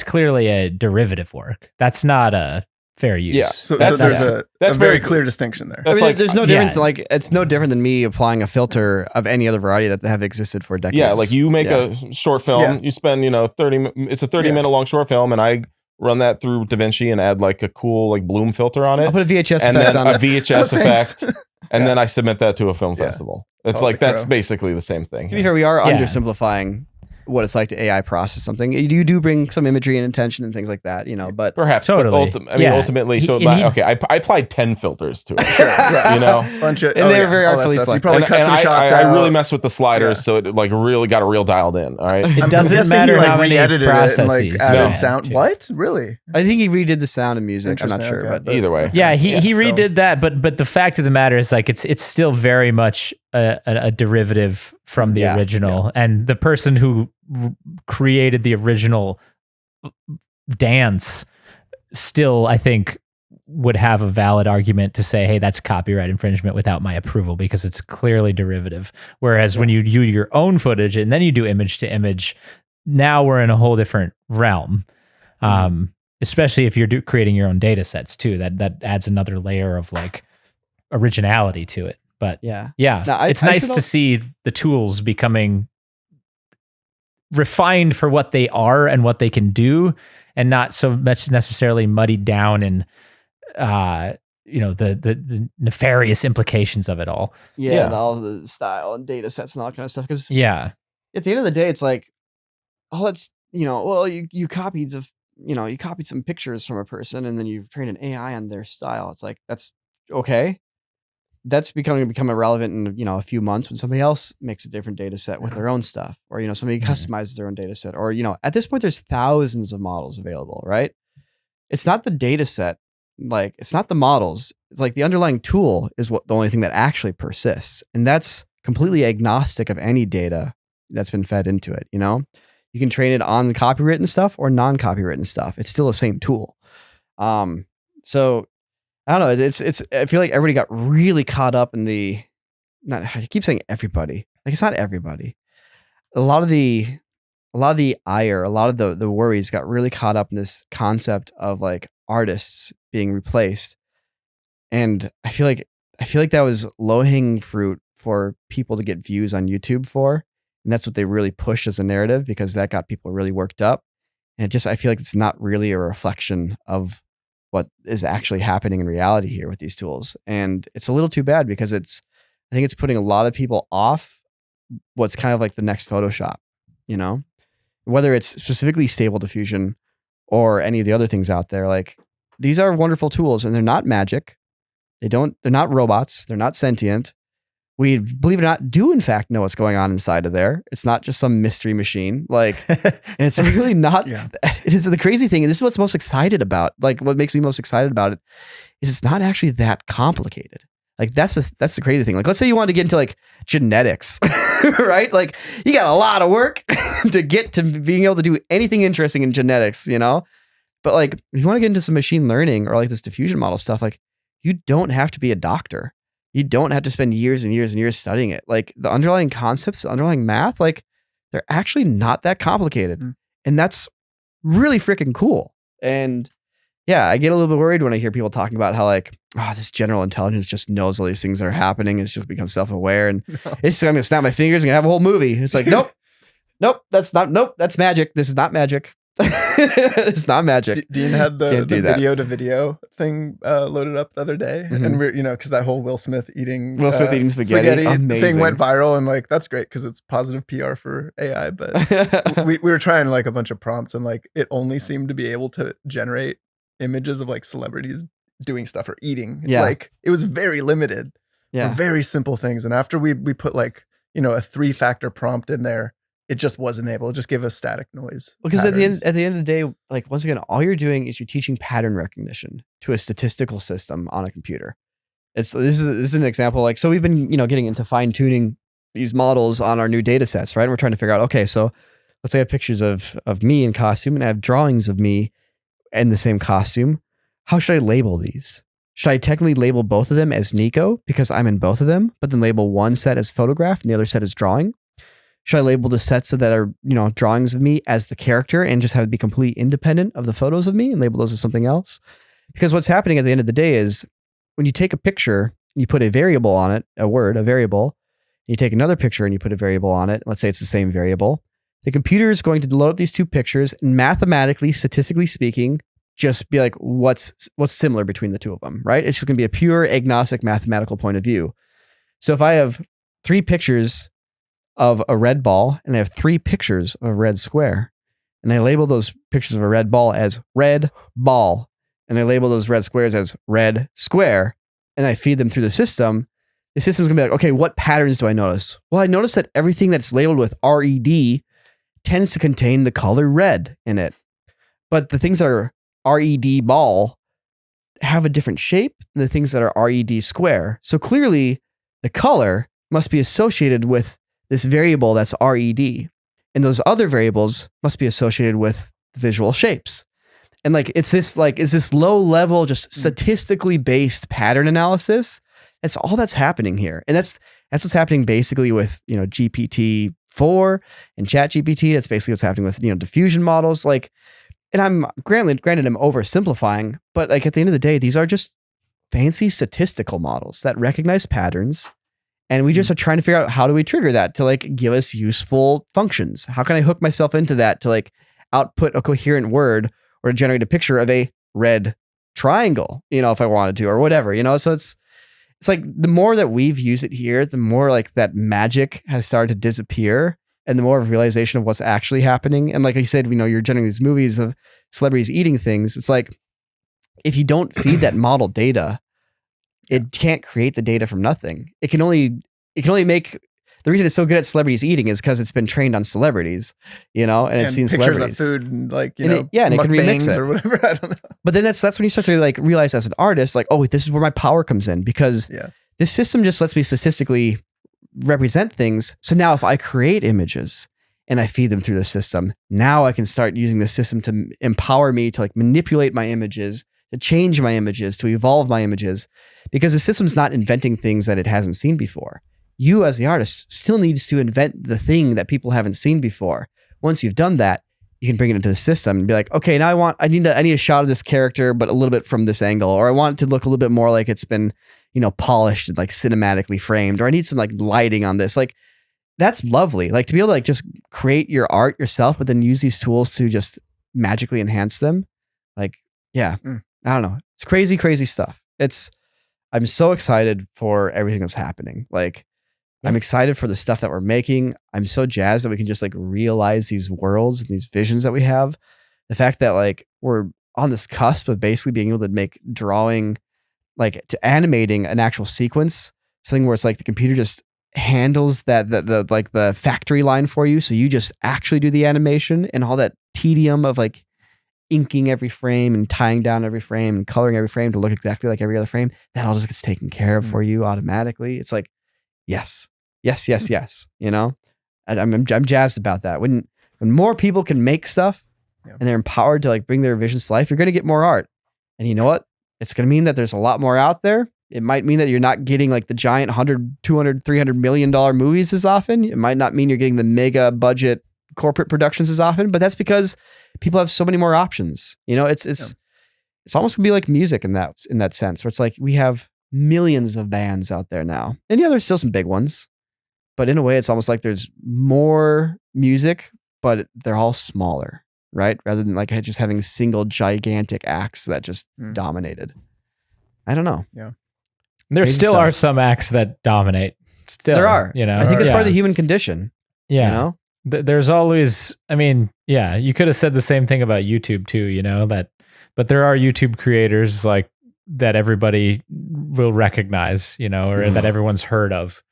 clearly a derivative work. That's not a fair use. Yeah. So That's there's a very very clear distinction there. That's like, there's no difference. Like, it's no different than me applying a filter of any other variety that have existed for decades. yeah, like you make a short film, Yeah. you spend, 30, it's a 30-minute long short film, and I run that through DaVinci and add like a cool like bloom filter on it. I'll put a VHS and effect then on a it. VHS Thanks. effect, and then I submit that to a film Yeah. festival. It's Call like it the that's Crow. basically the same thing. To be fair, we are Yeah. undersimplifying what it's like to AI process something. You do bring some imagery and intention and things like that, but Perhaps, Totally. but Yeah. ultimately, He- so and he- I applied 10 filters to it. Sure, right. Bunch of, And they were very all that artfully stuff. You selected. probably cut some shots I out. really messed with the sliders, Yeah. so it like really got real dialed in. All right. It doesn't guessing matter he, like, how many re-edited it processes. and, like, you added add sound. to it. What? Really? I think he redid the sound and music. I'm not Interesting, sure, okay. but Either way. Yeah, he so- redid that, but the fact of the matter is like it's still very much a derivative from the original, and the person who created the original dance still, I think, would have a valid argument to say, hey, that's copyright infringement without my approval, because it's clearly derivative. Whereas when you do your own footage and then you do image to image, now we're in a whole different realm. Especially if you're creating your own data sets too, that adds another layer of like originality to it. But now, it's nice to see the tools becoming refined for what they are and what they can do, and not so much necessarily muddied down in the nefarious implications of it all. All the style and data sets and all that kind of stuff. Because at the end of the day, it's like, oh, that's you copied some pictures from a person and then you've trained an AI on their style. It's like, that's okay. That's become irrelevant in a few months when somebody else makes a different data set with their own stuff, or somebody customizes their own data set, or at this point there's thousands of models available, right? It's not the data set, like it's not the models. It's like the underlying tool is the only thing that actually persists, and that's completely agnostic of any data that's been fed into it. You can train it on copywritten stuff or non-copywritten stuff. It's still the same tool. So I don't know. It's. I feel like everybody got really caught up in I keep saying everybody. Like, it's not everybody. A lot of the ire, a lot of the worries got really caught up in this concept of like artists being replaced, and I feel like that was low-hanging fruit for people to get views on YouTube for, and that's what they really pushed as a narrative, because that got people really worked up, and I feel like it's not really a reflection of what is actually happening in reality here with these tools. And it's a little too bad, because I think it's putting a lot of people off what's kind of like the next Photoshop, whether it's specifically Stable Diffusion or any of the other things out there. Like, these are wonderful tools, and they're not magic. They're not robots. They're not sentient. We, believe it or not, do in fact know what's going on inside of there. It's not just some mystery machine. Like, and it's really not. It is the crazy thing, and this is what's most excited about. Like, what makes me most excited about it is it's not actually that complicated. Like, that's the crazy thing. Like, let's say you wanted to get into like genetics, right? Like, you got a lot of work to get to being able to do anything interesting in genetics, But like, if you want to get into some machine learning or like this diffusion model stuff, like, you don't have to be a doctor. You don't have to spend years and years and years studying it. Like, the underlying concepts, the underlying math, like, they're actually not that complicated. And that's really freaking cool. And yeah, I get a little bit worried when I hear people talking about how like, this general intelligence just knows all these things that are happening. It's just become self-aware, and it's I'm gonna snap my fingers and have a whole movie. It's like, nope, that's magic. This is not magic. It's not magic. Dean had the video to video thing loaded up the other day, and we're because that whole Will Smith eating spaghetti thing went viral, and like, that's great because it's positive PR for AI. But we were trying like a bunch of prompts, and like, it only seemed to be able to generate images of like celebrities doing stuff or eating. Like, it was very limited. Very simple things. And after we put like a 3-factor prompt in there, it just wasn't able. It just gave us static noise. Because at the end of the day, like, once again, all you're doing is you're teaching pattern recognition to a statistical system on a computer. This is an example. Like, so we've been getting into fine tuning these models on our new data sets, right? And we're trying to figure out, okay, so let's say I have pictures of me in costume, and I have drawings of me in the same costume. How should I label these? Should I technically label both of them as Niko because I'm in both of them, but then label one set as photograph and the other set as drawing? Should I label the sets that are, drawings of me as the character and just have it be completely independent of the photos of me and label those as something else? Because what's happening at the end of the day is when you take a picture, you put a variable on it, a variable, you take another picture and you put a variable on it. Let's say it's the same variable. The computer is going to load up these two pictures and mathematically, statistically speaking, just be like, what's similar between the two of them, right? It's just going to be a pure agnostic mathematical point of view. So if I have 3 pictures of a red ball and I have 3 pictures of a red square, and I label those pictures of a red ball as red ball, and I label those red squares as red square, and I feed them through the system's going to be like, okay, what patterns do I notice? Well, I notice that everything that's labeled with RED tends to contain the color red in it. But the things that are RED ball have a different shape than the things that are RED square. So clearly the color must be associated with this variable that's RED. And those other variables must be associated with visual shapes. And like, it's this low level, just statistically based pattern analysis. That's all that's happening here. And that's what's happening basically with, GPT-4 and ChatGPT. That's basically what's happening with, diffusion models. Like, and I'm granted I'm oversimplifying, but like at the end of the day, these are just fancy statistical models that recognize patterns. And we just are trying to figure out how do we trigger that to like give us useful functions. How can I hook myself into that to like output a coherent word or to generate a picture of a red triangle, if I wanted to, or whatever, So it's like the more that we've used it here, the more like that magic has started to disappear and the more of realization of what's actually happening. And like I said, you're generating these movies of celebrities eating things. It's like, if you don't feed that model data, it can't create the data from nothing. It can only make, the reason it's so good at celebrities eating is because it's been trained on celebrities, and it's seen pictures celebrities. of food and like, and it can remix it or whatever. I don't know. But then that's when you start to like realize as an artist, like, oh, this is where my power comes in because this system just lets me statistically represent things. So now if I create images and I feed them through the system, now I can start using the system to empower me to like manipulate my images, to change my images, to evolve my images, because the system's not inventing things that it hasn't seen before. You as the artist still needs to invent the thing that people haven't seen before. Once you've done that, you can bring it into the system and be like, okay, now I need a shot of this character, but a little bit from this angle, or I want it to look a little bit more like it's been, polished and like cinematically framed, or I need some like lighting on this. Like, that's lovely. Like to be able to like just create your art yourself, but then use these tools to just magically enhance them. Like, I don't know. It's crazy, crazy stuff. I'm so excited for everything that's happening. Like, I'm excited for the stuff that we're making. I'm so jazzed that we can just like realize these worlds and these visions that we have. The fact that like we're on this cusp of basically being able to make drawing, like to animating an actual sequence, something where it's like the computer just handles the like the factory line for you. So you just actually do the animation, and all that tedium of like inking every frame and tying down every frame and coloring every frame to look exactly like every other frame, that all just gets taken care of for you automatically. It's like, yes. I'm jazzed about that. When more people can make stuff and they're empowered to like bring their visions to life, you're going to get more art. And you know what? It's going to mean that there's a lot more out there. It might mean that you're not getting like the giant 100, 200, $300 million movies as often. It might not mean you're getting the mega budget corporate productions as often, but that's because people have so many more options. It's almost gonna be like music in that sense, where it's like we have millions of bands out there now. And there's still some big ones, but in a way it's almost like there's more music, but they're all smaller, right? Rather than like just having single gigantic acts that just dominated. I don't know. Yeah. There Crazy still stuff. are some acts that dominate. Still, There are. I think that's part of the human condition. Yeah. There's always, you could have said the same thing about YouTube too, but there are YouTube creators like that everybody will recognize, or that everyone's heard of.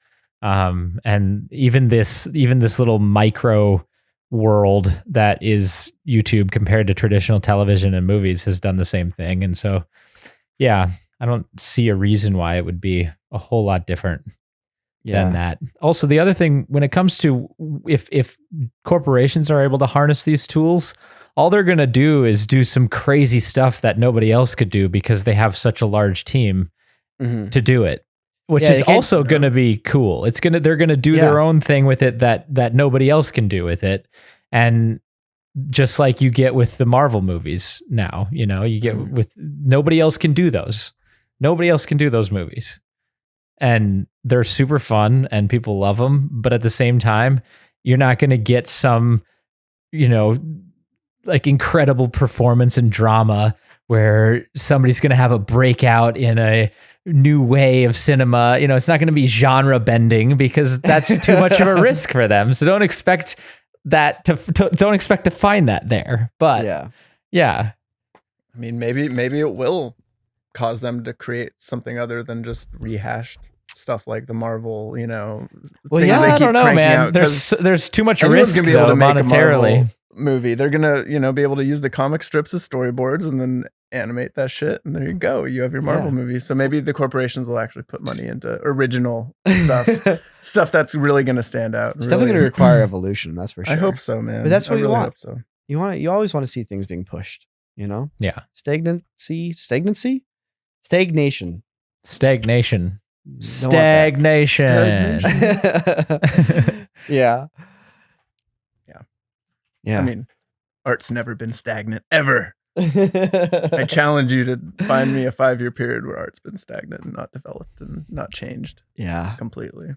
And even this little micro world that is YouTube compared to traditional television and movies has done the same thing. And so, I don't see a reason why it would be a whole lot different than that. Also, the other thing, when it comes to if corporations are able to harness these tools, all they're going to do is do some crazy stuff that nobody else could do because they have such a large team to do it, which is also going to be cool. They're going to do their own thing with it that nobody else can do with it. And just like you get with the Marvel movies now, you get with nobody else can do those. Nobody else can do those movies. And they're super fun and people love them. But at the same time, you're not going to get some, like incredible performance and drama where somebody's going to have a breakout in a new way of cinema. It's not going to be genre bending because that's too much of a risk for them. So don't expect that don't expect to find that there. But yeah. I mean, maybe it will cause them to create something other than just rehashed stuff like the Marvel, I don't know, man. There's too much risk though, monetarily. movie. They're gonna, be able to use the comic strips as storyboards and then animate that shit, and there you go. You have your Marvel movie. So maybe the corporations will actually put money into original stuff that's really gonna stand out. It's definitely gonna require evolution. That's for sure. I hope so, man. But that's what you really want. Hope so. You always want to see things being pushed. Yeah. Stagnation. Stagnation. Yeah. I mean, art's never been stagnant ever. I challenge you to find me a 5-year period where art's been stagnant and not developed and not changed. Yeah. Completely.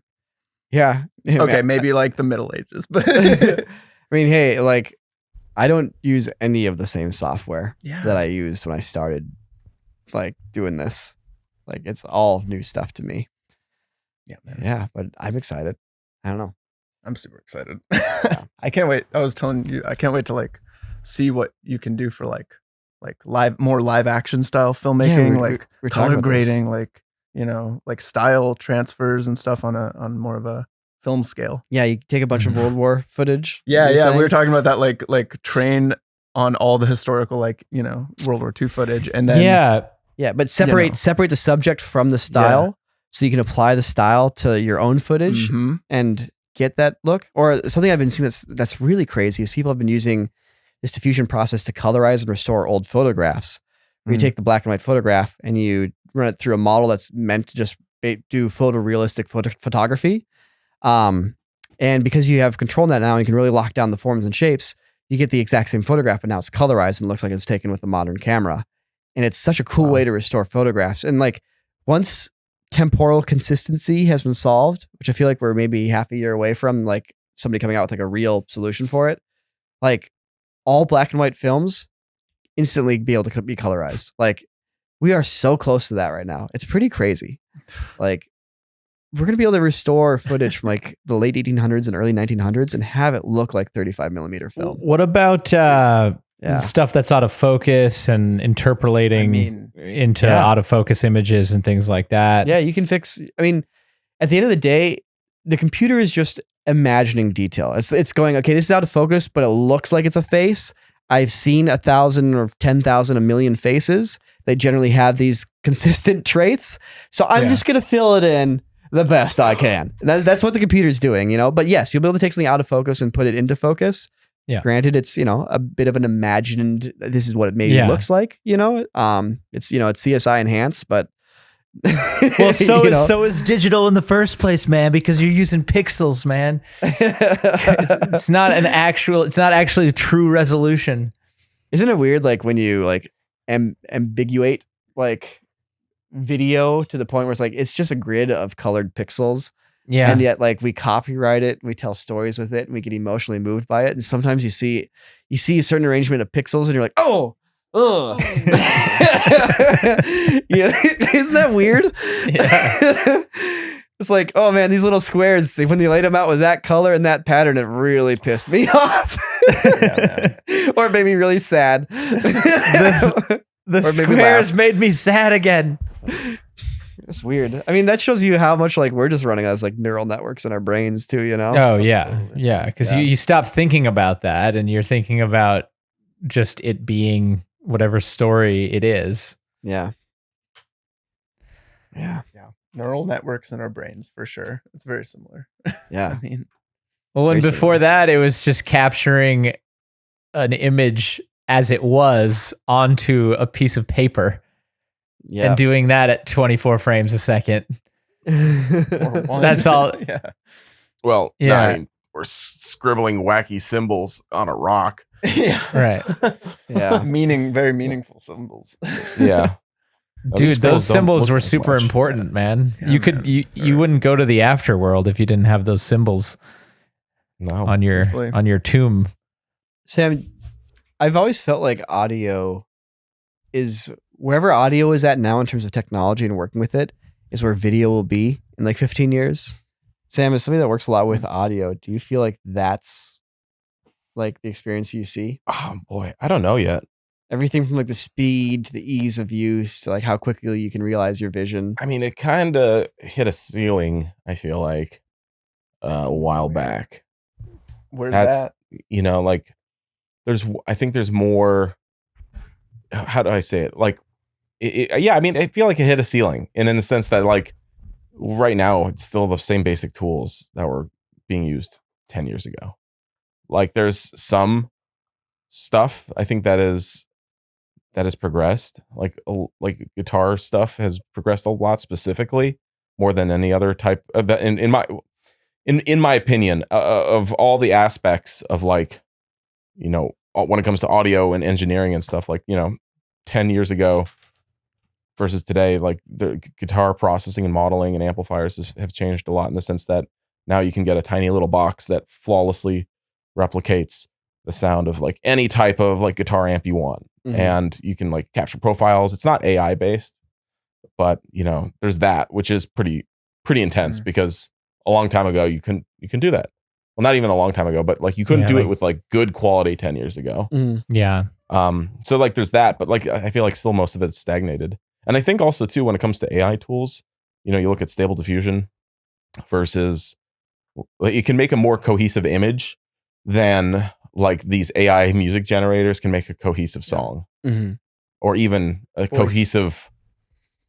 Yeah. Okay, maybe like the Middle Ages, but I mean, hey, like I don't use any of the same software that I used when I started like doing this. Like it's all new stuff to me. Yeah, man. Yeah, but I'm excited. I don't know. I'm super excited. I can't wait. I was telling you, I can't wait to like see what you can do for like more live action style filmmaking, we're color grading, like, like style transfers and stuff on more of a film scale. Yeah, you take a bunch of World War footage. Yeah. We were talking about that, like train on all the historical, World War II footage, and then yeah, but separate the subject from the style, so you can apply the style to your own footage and get that look. Or something I've been seeing that's really crazy is people have been using this diffusion process to colorize and restore old photographs. Where you take the black and white photograph and you run it through a model that's meant to just do photorealistic photography. And because you have control on that now, you can really lock down the forms and shapes. You get the exact same photograph, but now it's colorized and looks like it's taken with a modern camera. And it's such a cool way to restore photographs. And like once temporal consistency has been solved, which I feel like we're maybe half a year away from, like somebody coming out with like a real solution for it, like all black and white films instantly be able to be colorized. Like we are so close to that right now. It's pretty crazy. Like we're going to be able to restore footage from like the late 1800s and early 1900s and have it look like 35 millimeter film. What about stuff that's out of focus and interpolating into out of focus images and things like that? Yeah, you can fix. I mean, at the end of the day, the computer is just imagining detail. It's going, okay, this is out of focus, but it looks like it's a face. I've seen 1,000 or 10,000, a million faces. They generally have these consistent traits. So I'm just going to fill it in the best I can. That's what the computer's doing, But yes, you'll be able to take something out of focus and put it into focus. Yeah. Granted, it's, a bit of an imagined, this is what it maybe looks like, It's, it's CSI enhanced, but well, so is digital in the first place, man, because you're using pixels, man. It's not actually a true resolution. Isn't it weird, like when you like ambiguate like video to the point where it's like it's just a grid of colored pixels, and yet like we copyright it, we tell stories with it, and we get emotionally moved by it. And sometimes you see a certain arrangement of pixels, and you're like, oh. Yeah, isn't that weird? Yeah. It's like, oh man, these little squares, when they laid them out with that color and that pattern, it really pissed me off. Or it made me really sad. The squares made me sad again. It's weird. I mean, that shows you how much like we're just running as like neural networks in our brains too, Oh yeah. Because you stop thinking about that and you're thinking about just it being whatever story it is. Yeah. Neural networks in our brains, for sure. It's very similar. Yeah. Well, and before that, it was just capturing an image as it was onto a piece of paper and doing that at 24 frames a second. That's all. Yeah. Well, no, I mean, we're scribbling wacky symbols on a rock. Yeah. Right. Yeah. Very meaningful symbols. Yeah. Dude, those symbols were super important, man. Yeah, you wouldn't go to the afterworld if you didn't have those symbols on your tomb. Sam, I've always felt like audio is wherever audio is at now in terms of technology and working with it is where video will be in like 15 years. Sam, as somebody that works a lot with audio, do you feel like that's like the experience you see? Oh boy, I don't know yet. Everything from like the speed to the ease of use to like how quickly you can realize your vision. I mean, it kind of hit a ceiling, I feel like, a while back. Where's that? Like I think there's more. How do I say it? Like, I mean, I feel like it hit a ceiling, and in the sense that like right now it's still the same basic tools that were being used 10 years ago. Like, there's some stuff I think that has progressed. Like guitar stuff has progressed a lot, specifically more than any other type of that. In my opinion, of all the aspects of like, you know, when it comes to audio and engineering and stuff, like, you know, 10 years ago versus today, like the guitar processing and modeling and amplifiers have changed a lot, in the sense that now you can get a tiny little box that flawlessly replicates the sound of like any type of like guitar amp you want. And you can like capture profiles. It's not AI based, but you know, there's that, which is pretty intense, because a long time ago you can do that. Well, not even a long time ago, but like you couldn't do it with like good quality 10 years ago. Yeah. So like there's that, but like I feel like still most of it's stagnated. And I think also too, when it comes to AI tools, you know, you look at Stable Diffusion versus, like, it can make a more cohesive image than like these AI music generators can make a cohesive song, or even a cohesive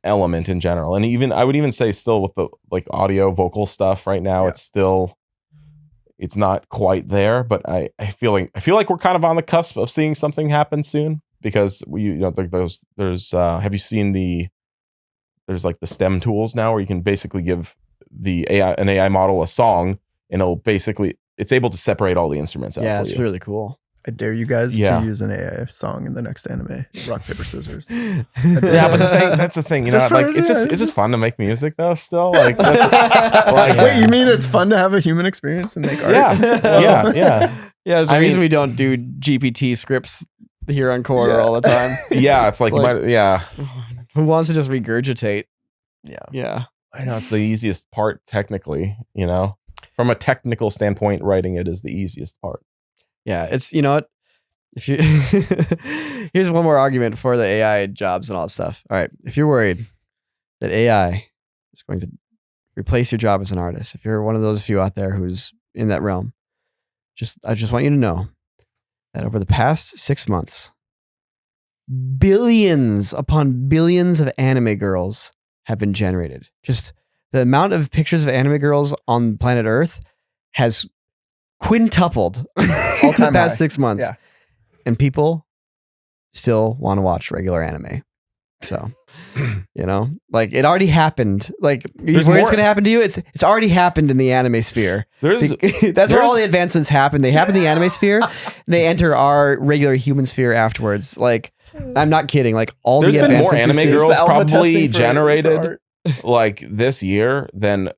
element in general. And even I would even say still with the like audio vocal stuff right now, it's not quite there, but I feel like we're kind of on the cusp of seeing something happen soon, because there's have you seen there's like the STEM tools now, where you can basically give an AI model a song, and it's able to separate all the instruments out. Yeah, it's really cool. I dare you guys to use an AI song in the next anime. Rock, paper, scissors. Yeah, but that's the thing. You know, like it's just fun to make music though. Still, like, wait, you mean it's fun to have a human experience and make art? Yeah. There's a reason we don't do GPT scripts here on Corridor all the time. Yeah, it's like, who wants to just regurgitate? Yeah. I know it's the easiest part technically. You know, from a technical standpoint, writing it is the easiest part. Yeah, it's, you know what? If you here's one more argument for the AI jobs and all that stuff. All right, if you're worried that AI is going to replace your job as an artist, if you're one of those few out there who's in that realm, I just want you to know that over the past 6 months, billions upon billions of anime girls have been generated. Just the amount of pictures of anime girls on planet Earth has quintupled all time the past high. 6 months. Yeah. And people still want to watch regular anime. So, you know, like it already happened. Like, where it's going to happen to you, it's already happened in the anime sphere. That's where all the advancements happen. They happen in the anime sphere, and they enter our regular human sphere afterwards. Like, I'm not kidding. Like, all the advancements. There's been more anime girls probably generated like this year than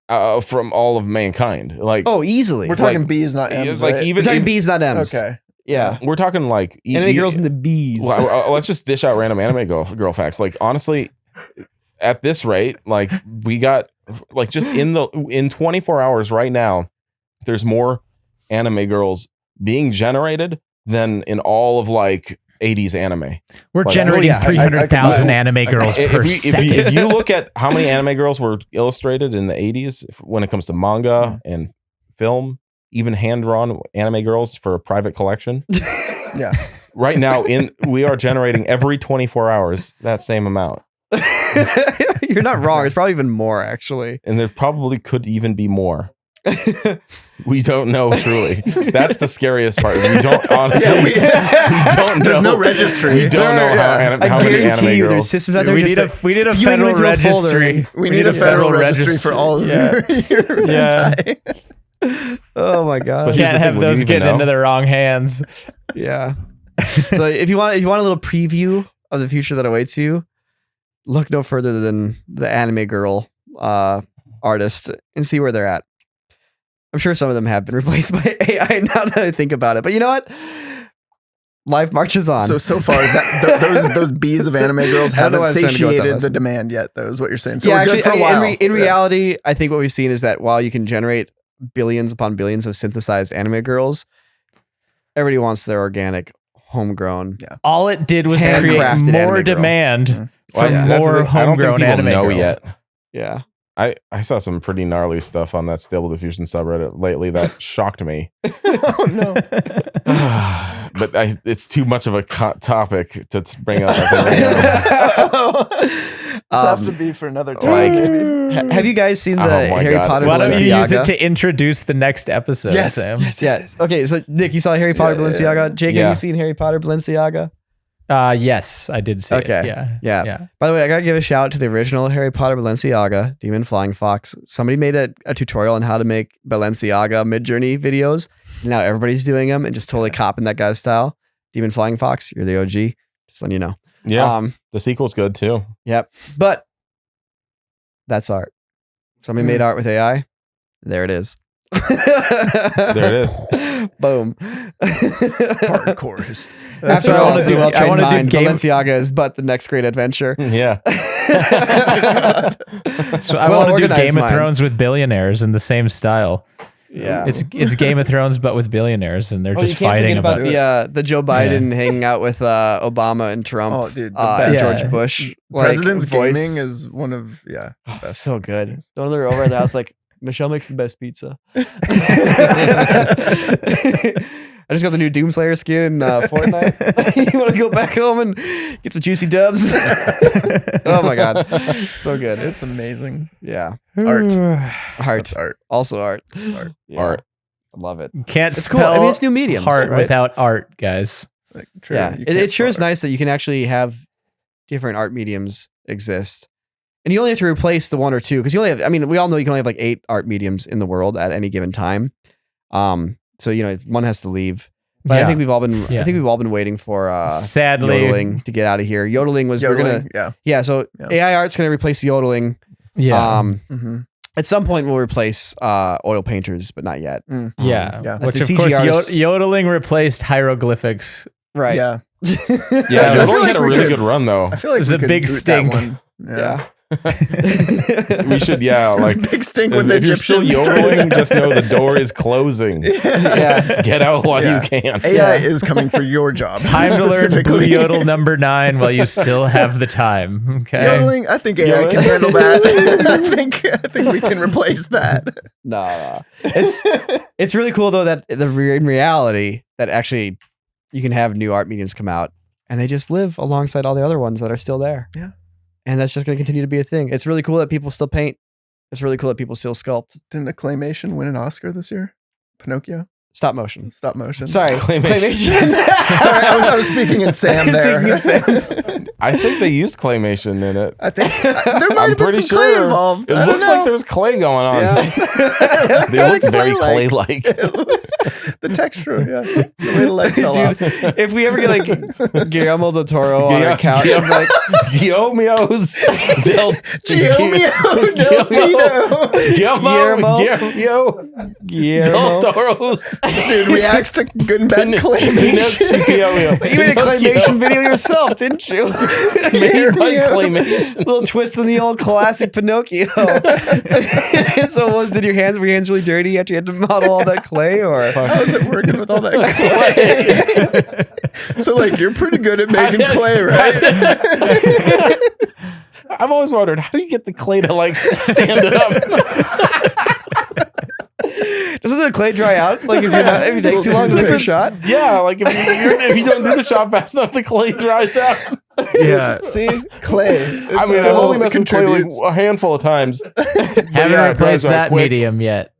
from all of mankind. Like, oh, easily. We're talking B's, not M's. Like, right? even we're talking B's, not M's. Okay. Yeah. We're talking like anime girls in the B's. Well, let's just dish out random anime girl facts. Like, honestly, at this rate, like, we got like just in 24 hours right now, there's more anime girls being generated than in all of like 80s anime. We're generating 300,000 anime girls per second. If you look at how many anime girls were illustrated in the 80s when it comes to manga and film, even hand-drawn anime girls for a private collection. Yeah. Right now, we are generating every 24 hours that same amount. You're not wrong. It's probably even more, actually. And there probably could even be more. We don't know truly. That's the scariest part. We don't honestly. We don't know. There's no registry. We don't know how many anime girls. There's systems out there. We need a federal registry. We need a federal registry for all of your hentai. Oh my god! But can't have those get into the wrong hands. Yeah. So if you want a little preview of the future that awaits you, look no further than the anime girl artist and see where they're at. I'm sure some of them have been replaced by AI now that I think about it. But you know what? Life marches on. So far, those bees of anime girls haven't satiated the demand yet, though, is what you're saying. So we're good for a while. In reality, I think what we've seen is that while you can generate billions upon billions of synthesized anime girls, everybody wants their organic, homegrown. Yeah. All it did was create more demand for more homegrown anime girls. Yet. Yeah. I saw some pretty gnarly stuff on that Stable Diffusion subreddit lately that shocked me. Oh no! But it's too much of a topic to bring up. This have to be for another time. Maybe. Have you guys seen the Harry Potter? Why don't you Balenciaga? use it to introduce the next episode, Yes. Sam? Yes. Okay, so Nick, you saw Harry Potter Balenciaga. Jake, have Yeah. you seen Harry Potter Balenciaga? Yes, I did see Okay. it. Yeah. By the way, I gotta give a shout out to the original Harry Potter Balenciaga, Demon Flying Fox. Somebody made a tutorial on how to make Balenciaga Mid-Journey videos. And now everybody's doing them and just totally copying that guy's style. Demon Flying Fox, you're the OG. Just letting you know. Yeah, the sequel's good too. Yep. But that's art. Somebody made art with AI. There it is. There it is. Boom. Hardcore history. That's what I want to do. I want to do Balenciaga is but the next great adventure. Yeah. So I want to do Game of Thrones with billionaires in the same style. Yeah. It's Game of Thrones but with billionaires, and they're just you can't fighting forget about the Joe Biden hanging out with Obama and Trump. Oh, dude, the and best. George Bush. President's voice. Gaming is one of the best. So good. Don't they're over at the house like Michelle makes the best pizza. I just got the new Doomslayer skin in Fortnite. You want to go back home and get some juicy dubs? Oh my god, so good. It's amazing. Yeah, Art. Art. Art. Also art. It's art. Yeah. Art. I love it. Can't It's cool. spell I mean, it's new mediums. heart right? without art, guys. Like, true, Yeah, you it can't sure is spell art. nice that you can actually have different art mediums exist. And you only have to replace the one or two because you only have, I mean, we all know you can only have like 8 art mediums in the world at any given time. So, one has to leave. But I Yeah. think we've all been, Yeah. I think we've all been waiting for Sadly, yodeling to get out of here. Yodeling was, we're Yodeling, going to, yeah. so Yeah. AI art's going to replace yodeling. yeah, Mhm. At some point we'll replace oil painters, but not yet. yeah. yeah. Like Which the of course, CGRs yodeling replaced hieroglyphics. Right. Yeah. Yeah, I feel yodeling like had a we really could- good run though. I feel like There's we a could big boot stink. that one. Yeah. We should, like big stink when the if you're still Egyptians yodeling, just know the door is closing. Yeah. Get out while Yeah. you can. AI is coming for your job. Time to learn Blue specifically. Yodel number 9 while you still have the time. Okay. Yodeling, I think AI can handle that. I think we can replace that. No. It's really cool though that in reality that actually you can have new art mediums come out and they just live alongside all the other ones that are still there. Yeah. And that's just going to continue to be a thing. It's really cool that people still paint. It's really cool that people still sculpt. Didn't a claymation win an Oscar this year? Pinocchio? Stop motion. Stop motion. Sorry. Claymation. Sorry, I was speaking in Sam there. Speaking in I think they used claymation in it. I think there might I'm have been pretty some clay sure involved. It I don't looked know. like there was clay going on. Yeah. They looked very Clay-like. clay-like. It was the texture, yeah. The way the light fell off. If we ever get like Guillermo del Toro on our couch, Guillermo- I'm like, Guillermo's del Giomio del Tito. Guillermo Guillermo. del Toro's Dude reacts to good and bad claymation. You made a claymation video yourself, didn't you? Made by claymation. Little twist on the old classic Pinocchio. So were your hands really dirty after you had to model all that clay, or How is it working with all that clay? So like you're pretty good at making clay, right? I've always wondered, how do you get the clay to like stand up? doesn't the clay dry out? Like if you take too long to make a shot? Yeah, like if you don't do the shot fast enough, the clay dries out. Yeah. See, clay. I mean, I've only messed with clay like a handful of times. Haven't yeah, it dries replaced out that quick. medium yet.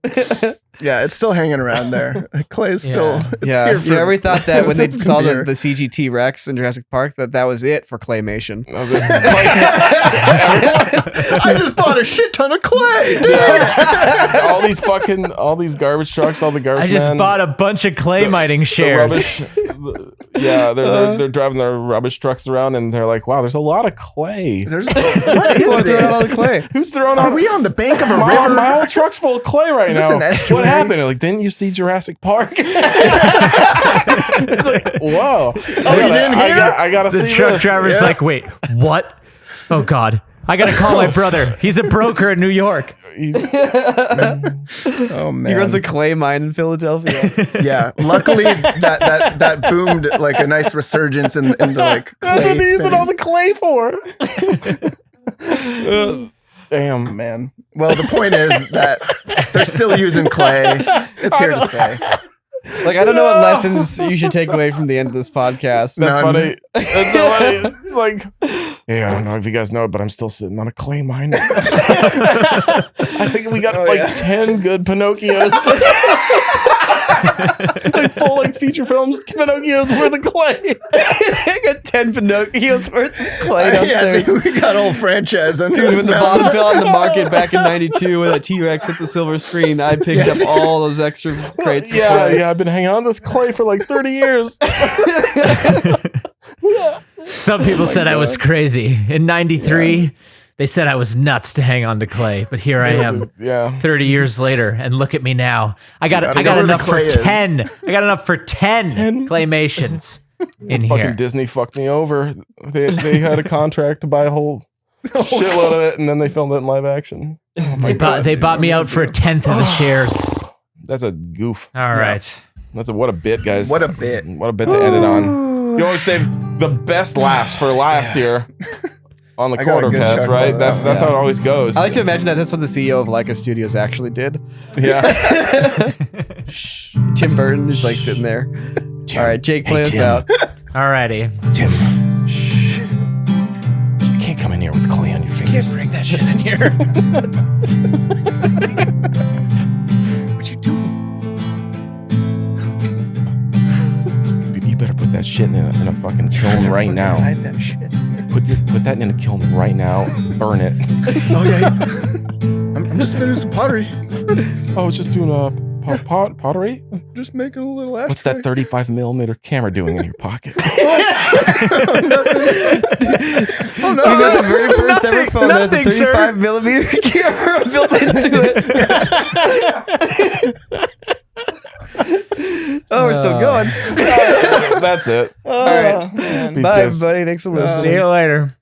Yeah, it's still hanging around there. Clay is still. Yeah. It's Yeah, here for, you ever thought that when they it's saw gonna the be CGT Rex in Jurassic Park that was it for claymation? That was it. I just bought a shit ton of clay. Dude. all these garbage trucks, all the garbage. I just men, bought a bunch of clay mining the shares. rubbish. Yeah, they're driving their rubbish trucks around, and they're like, "Wow, there's a lot of clay. What is this? clay. Who's throwing Are out?" we on the bank of a My river? whole truck's full of clay right Is this now. an estuary? What happened? Like, didn't you see Jurassic Park? It's like, whoa! you didn't hear? I gotta The see truck this. driver's Yeah. like, wait, what? Oh God. I gotta call my brother. He's a broker in New York. Oh man, He runs a clay mine in Philadelphia. yeah. Luckily, that boomed like a nice resurgence in the like. That's clay what they're using spinning. all the clay for. Damn. Man. Well, the point is that they're still using clay. It's here to stay. Like, I don't know what lessons you should take away from the end of this podcast. That's None. funny. That's so funny. It's like, hey, I don't know if you guys know it, but I'm still sitting on a clay mine. I think we got 10 good Pinocchios. Like full like feature films, Pinocchios worth of clay. I got 10 Pinocchios worth of clay downstairs. Yeah, we got a whole franchise under Dude, this when the mountain. bomb fell on the market back in '92 when that T-Rex hit the silver screen, I picked up all those extra crates. Of clay. I've been hanging on to this clay for like 30 years. Some people said I was crazy. In 93, they said I was nuts to hang on to clay, but here I am. 30 years later, and look at me now. I got enough for 10. I got enough for 10 claymations in Fucking here. Disney fucked me over. They had a contract to buy a whole shitload of it, and then they filmed it in live action. They bought me out for 1/10 of the shares. That's a goof. All right. What a bit, guys. What a bit. What a bit to end it on. You always save the best laughs for last year on the I got a good CorridorCast, chuckle right? out of That's that one. how it always goes. I like to imagine that's what the CEO of Leica Studios actually did. Yeah. Tim Burton is like sitting there. All right, Jake, play us out. All righty. Tim. Shh. You can't come in here with clay on your fingers. Can't bring that shit in here. What you doing? You better put that shit in a fucking kiln right now. Hide that shit. Put that in a kiln right now. Burn it. Oh yeah. I'm just making some pottery. Oh, it's just doing a pottery? Just making a little ashtray. What's that 35 millimeter camera doing in your pocket? Oh We no. got the very first ever phone that has a Nothing, sir. 35 millimeter camera built into it. Oh, we're still going. That's it. All right. Man. Peace, Bye, guys. everybody. Thanks for listening. See you later.